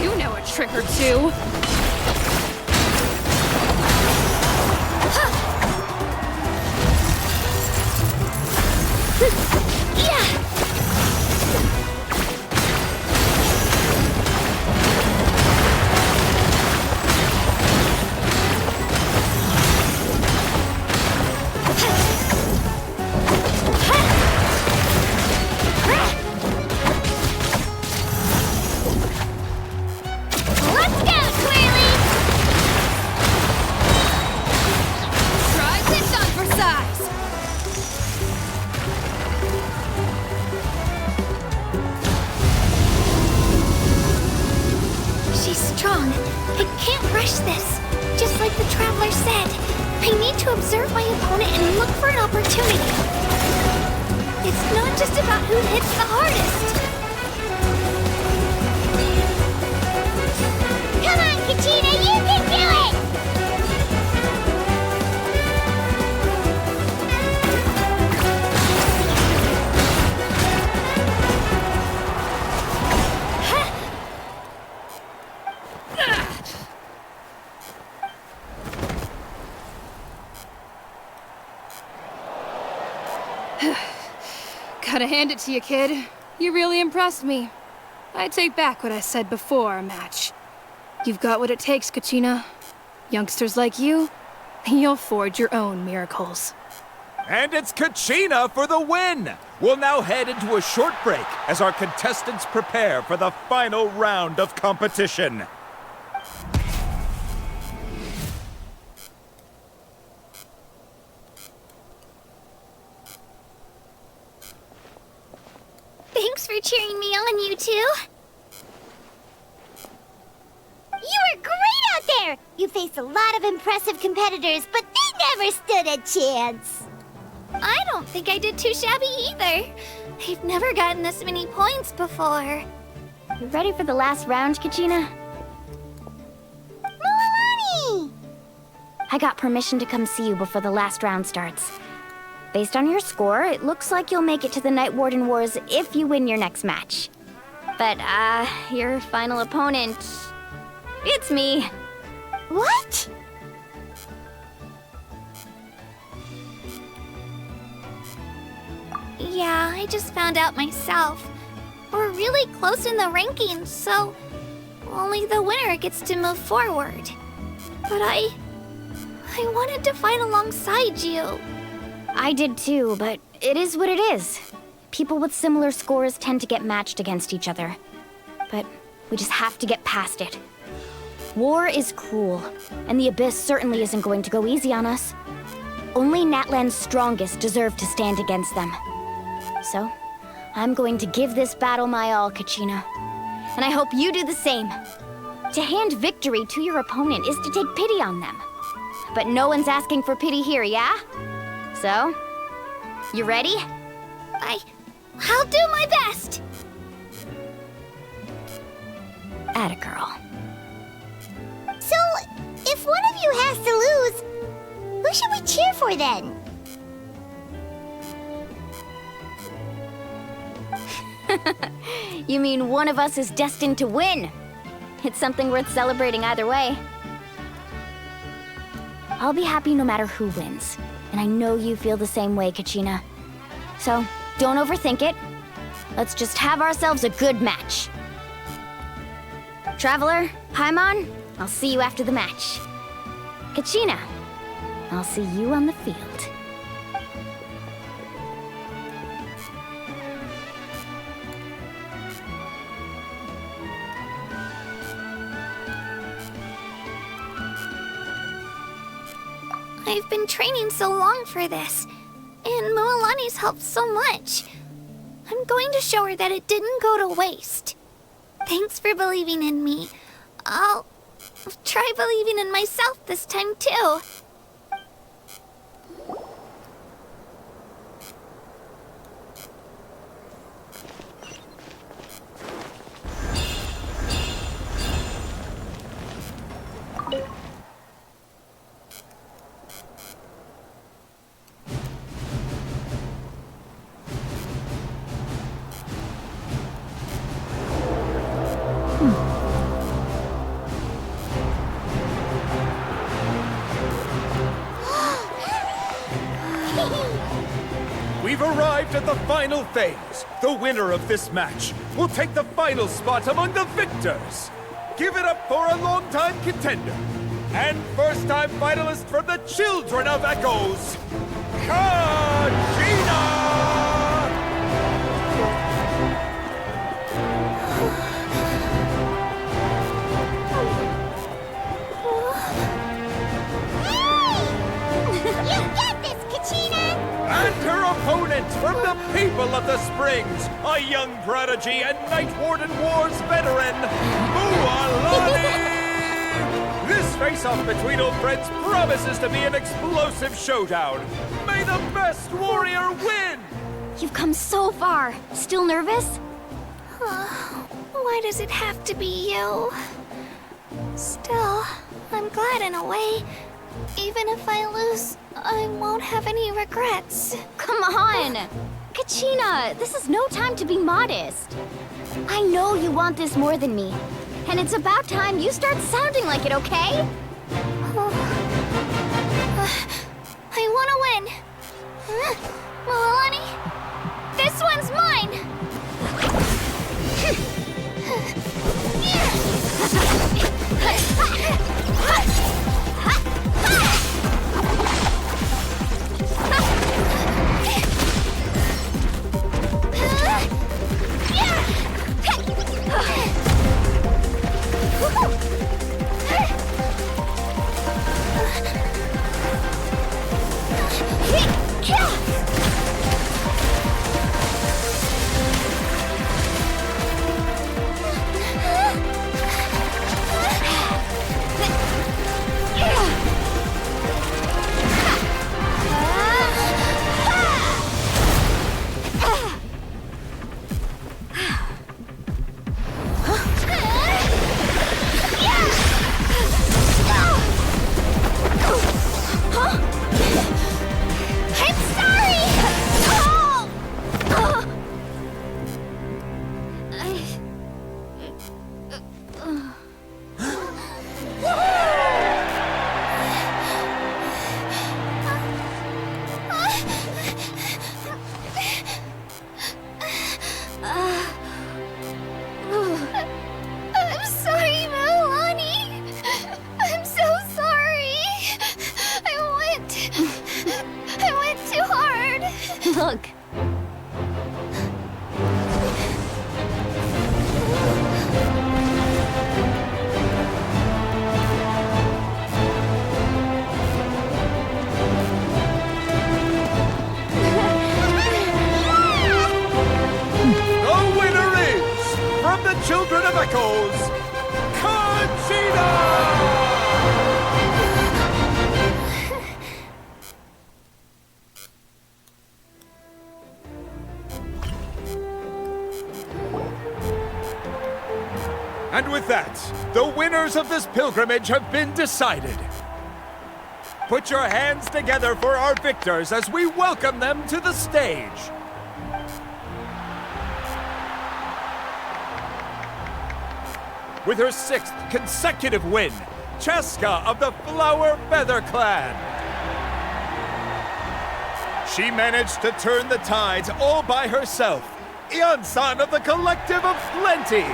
You know a trick or two. Observe my opponent and look for an opportunity. It's not just about who hits the hardest. Come on, Kachina, you can do it! Gotta hand it to you, kid. You really impressed me. I take back what I said before our match. You've got what it takes, Kachina. Youngsters like you, you'll forge your own miracles. And it's Kachina for the win! We'll now head into a short break as our contestants prepare for the final round of competition. Thanks for cheering me on, you two. You were great out there! You faced a lot of impressive competitors, but they never stood a chance. I don't think I did too shabby either. I've never gotten this many points before. You ready for the last round, Kachina? Milani! I got permission to come see you before the last round starts. Based on your score, it looks like you'll make it to the Night Warden Wars if you win your next match. But, your final opponent... it's me. What? Yeah, I just found out myself. We're really close in the rankings, so only the winner gets to move forward. But I wanted to fight alongside you. I did too, but it is what it is. People with similar scores tend to get matched against each other. But we just have to get past it. War is cruel, and the Abyss certainly isn't going to go easy on us. Only Natlan's strongest deserve to stand against them. So, I'm going to give this battle my all, Kachina. And I hope you do the same. To hand victory to your opponent is to take pity on them. But no one's asking for pity here, yeah? So, you ready? I'll do my best! Atta girl. So, if one of you has to lose, who should we cheer for then? You mean one of us is destined to win? It's something worth celebrating either way. I'll be happy no matter who wins. And I know you feel the same way, Kachina. So, don't overthink it. Let's just have ourselves a good match. Traveler, Paimon, I'll see you after the match. Kachina, I'll see you on the field. I've been training so long for this, and Mualani's helped so much. I'm going to show her that it didn't go to waste. Thanks for believing in me. I'll try believing in myself this time too. We've arrived at the final phase. The winner of this match will take the final spot among the victors. Give it up for a long-time contender and first-time finalist from the Children of Echoes, Kachina! You get this, Kachina! And her opponent from the people of the Springs, a young prodigy and Night Warden Wars veteran, Mualani! This face-off between old friends promises to be an explosive showdown. May the best warrior win! You've come so far. Still nervous? Why does it have to be you? Still, I'm glad in a way. Even if I lose, I won't have any regrets. Come on! Kachina, this is no time to be modest. I know you want this more than me. And it's about time you start sounding like it, okay? I want to win. Mualani, this one's mine! Look. The winner is, from the Children of Echoes, Kachina! And with that, the winners of this pilgrimage have been decided. Put your hands together for our victors as we welcome them to the stage. With her 6th consecutive win, Cheska of the Flower Feather Clan. She managed to turn the tides all by herself. Ian-san of the Collective of Plenty.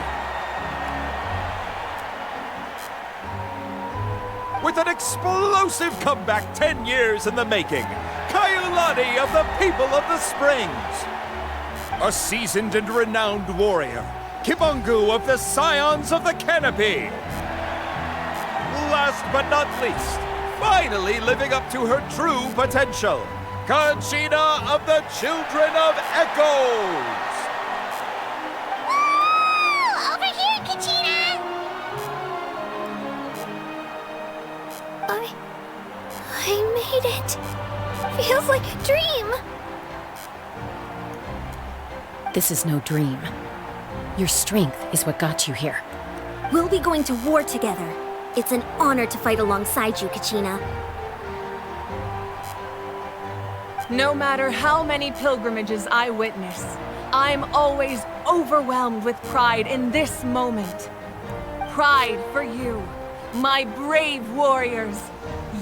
With an explosive comeback 10 years in the making, Kayulani of the People of the Springs. A seasoned and renowned warrior, Kibungu of the Scions of the Canopy. Last but not least, finally living up to her true potential. Conchina of the Children of Echoes! Woo! Over here, Kachina! I made it. Feels like a dream. This is no dream. Your strength is what got you here. We'll be going to war together. It's an honor to fight alongside you, Kachina. No matter how many pilgrimages I witness, I'm always overwhelmed with pride in this moment. Pride for you, my brave warriors.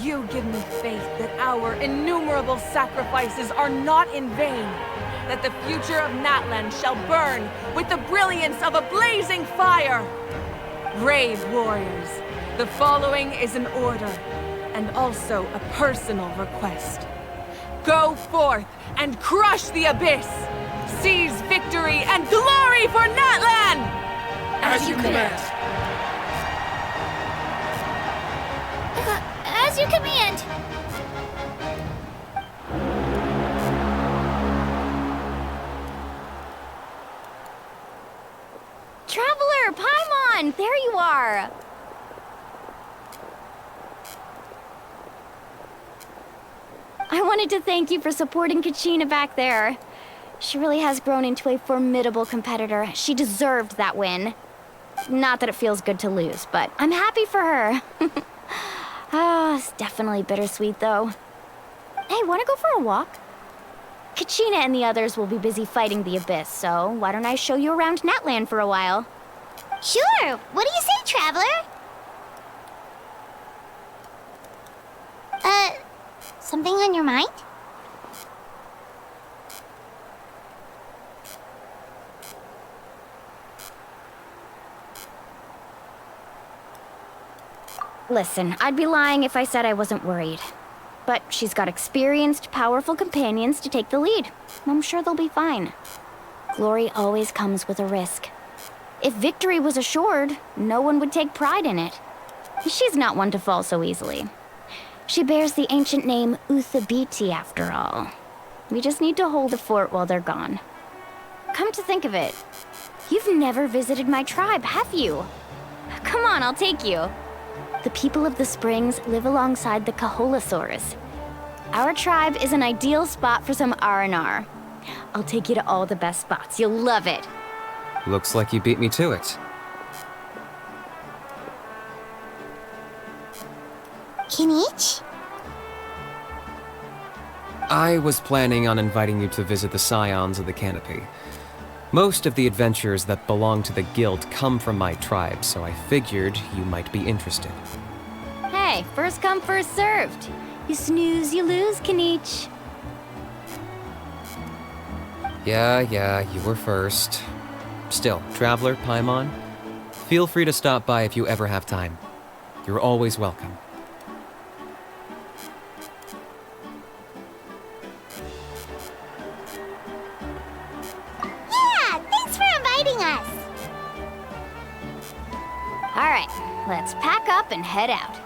You give me faith that our innumerable sacrifices are not in vain, that the future of Natlan shall burn with the brilliance of a blazing fire. Brave warriors, the following is an order, and also a personal request. Go forth and crush the abyss! Seize victory and glory for Natlan! As you command. As you command. Traveler, Paimon, there you are! I wanted to thank you for supporting Kachina back there. She really has grown into a formidable competitor. She deserved that win. Not that it feels good to lose, but I'm happy for her. It's definitely bittersweet, though. Hey, wanna go for a walk? Kachina and the others will be busy fighting the Abyss, so why don't I show you around Natlan for a while? Sure. What do you say, Traveler? Something on your mind? Listen, I'd be lying if I said I wasn't worried. But she's got experienced, powerful companions to take the lead. I'm sure they'll be fine. Glory always comes with a risk. If victory was assured, no one would take pride in it. She's not one to fall so easily. She bears the ancient name Uthabiti, after all. We just need to hold the fort while they're gone. Come to think of it, you've never visited my tribe, have you? Come on, I'll take you. The people of the Springs live alongside the Kaholasaurus. Our tribe is an ideal spot for some R&R. I'll take you to all the best spots. You'll love it. Looks like you beat me to it. Kinich? I was planning on inviting you to visit the Scions of the Canopy. Most of the adventures that belong to the Guild come from my tribe, so I figured you might be interested. Hey, first come, first served. You snooze, you lose, Kinich. Yeah, you were first. Still, Traveler, Paimon, feel free to stop by if you ever have time. You're always welcome. Yeah, thanks for inviting us. All right, let's pack up and head out.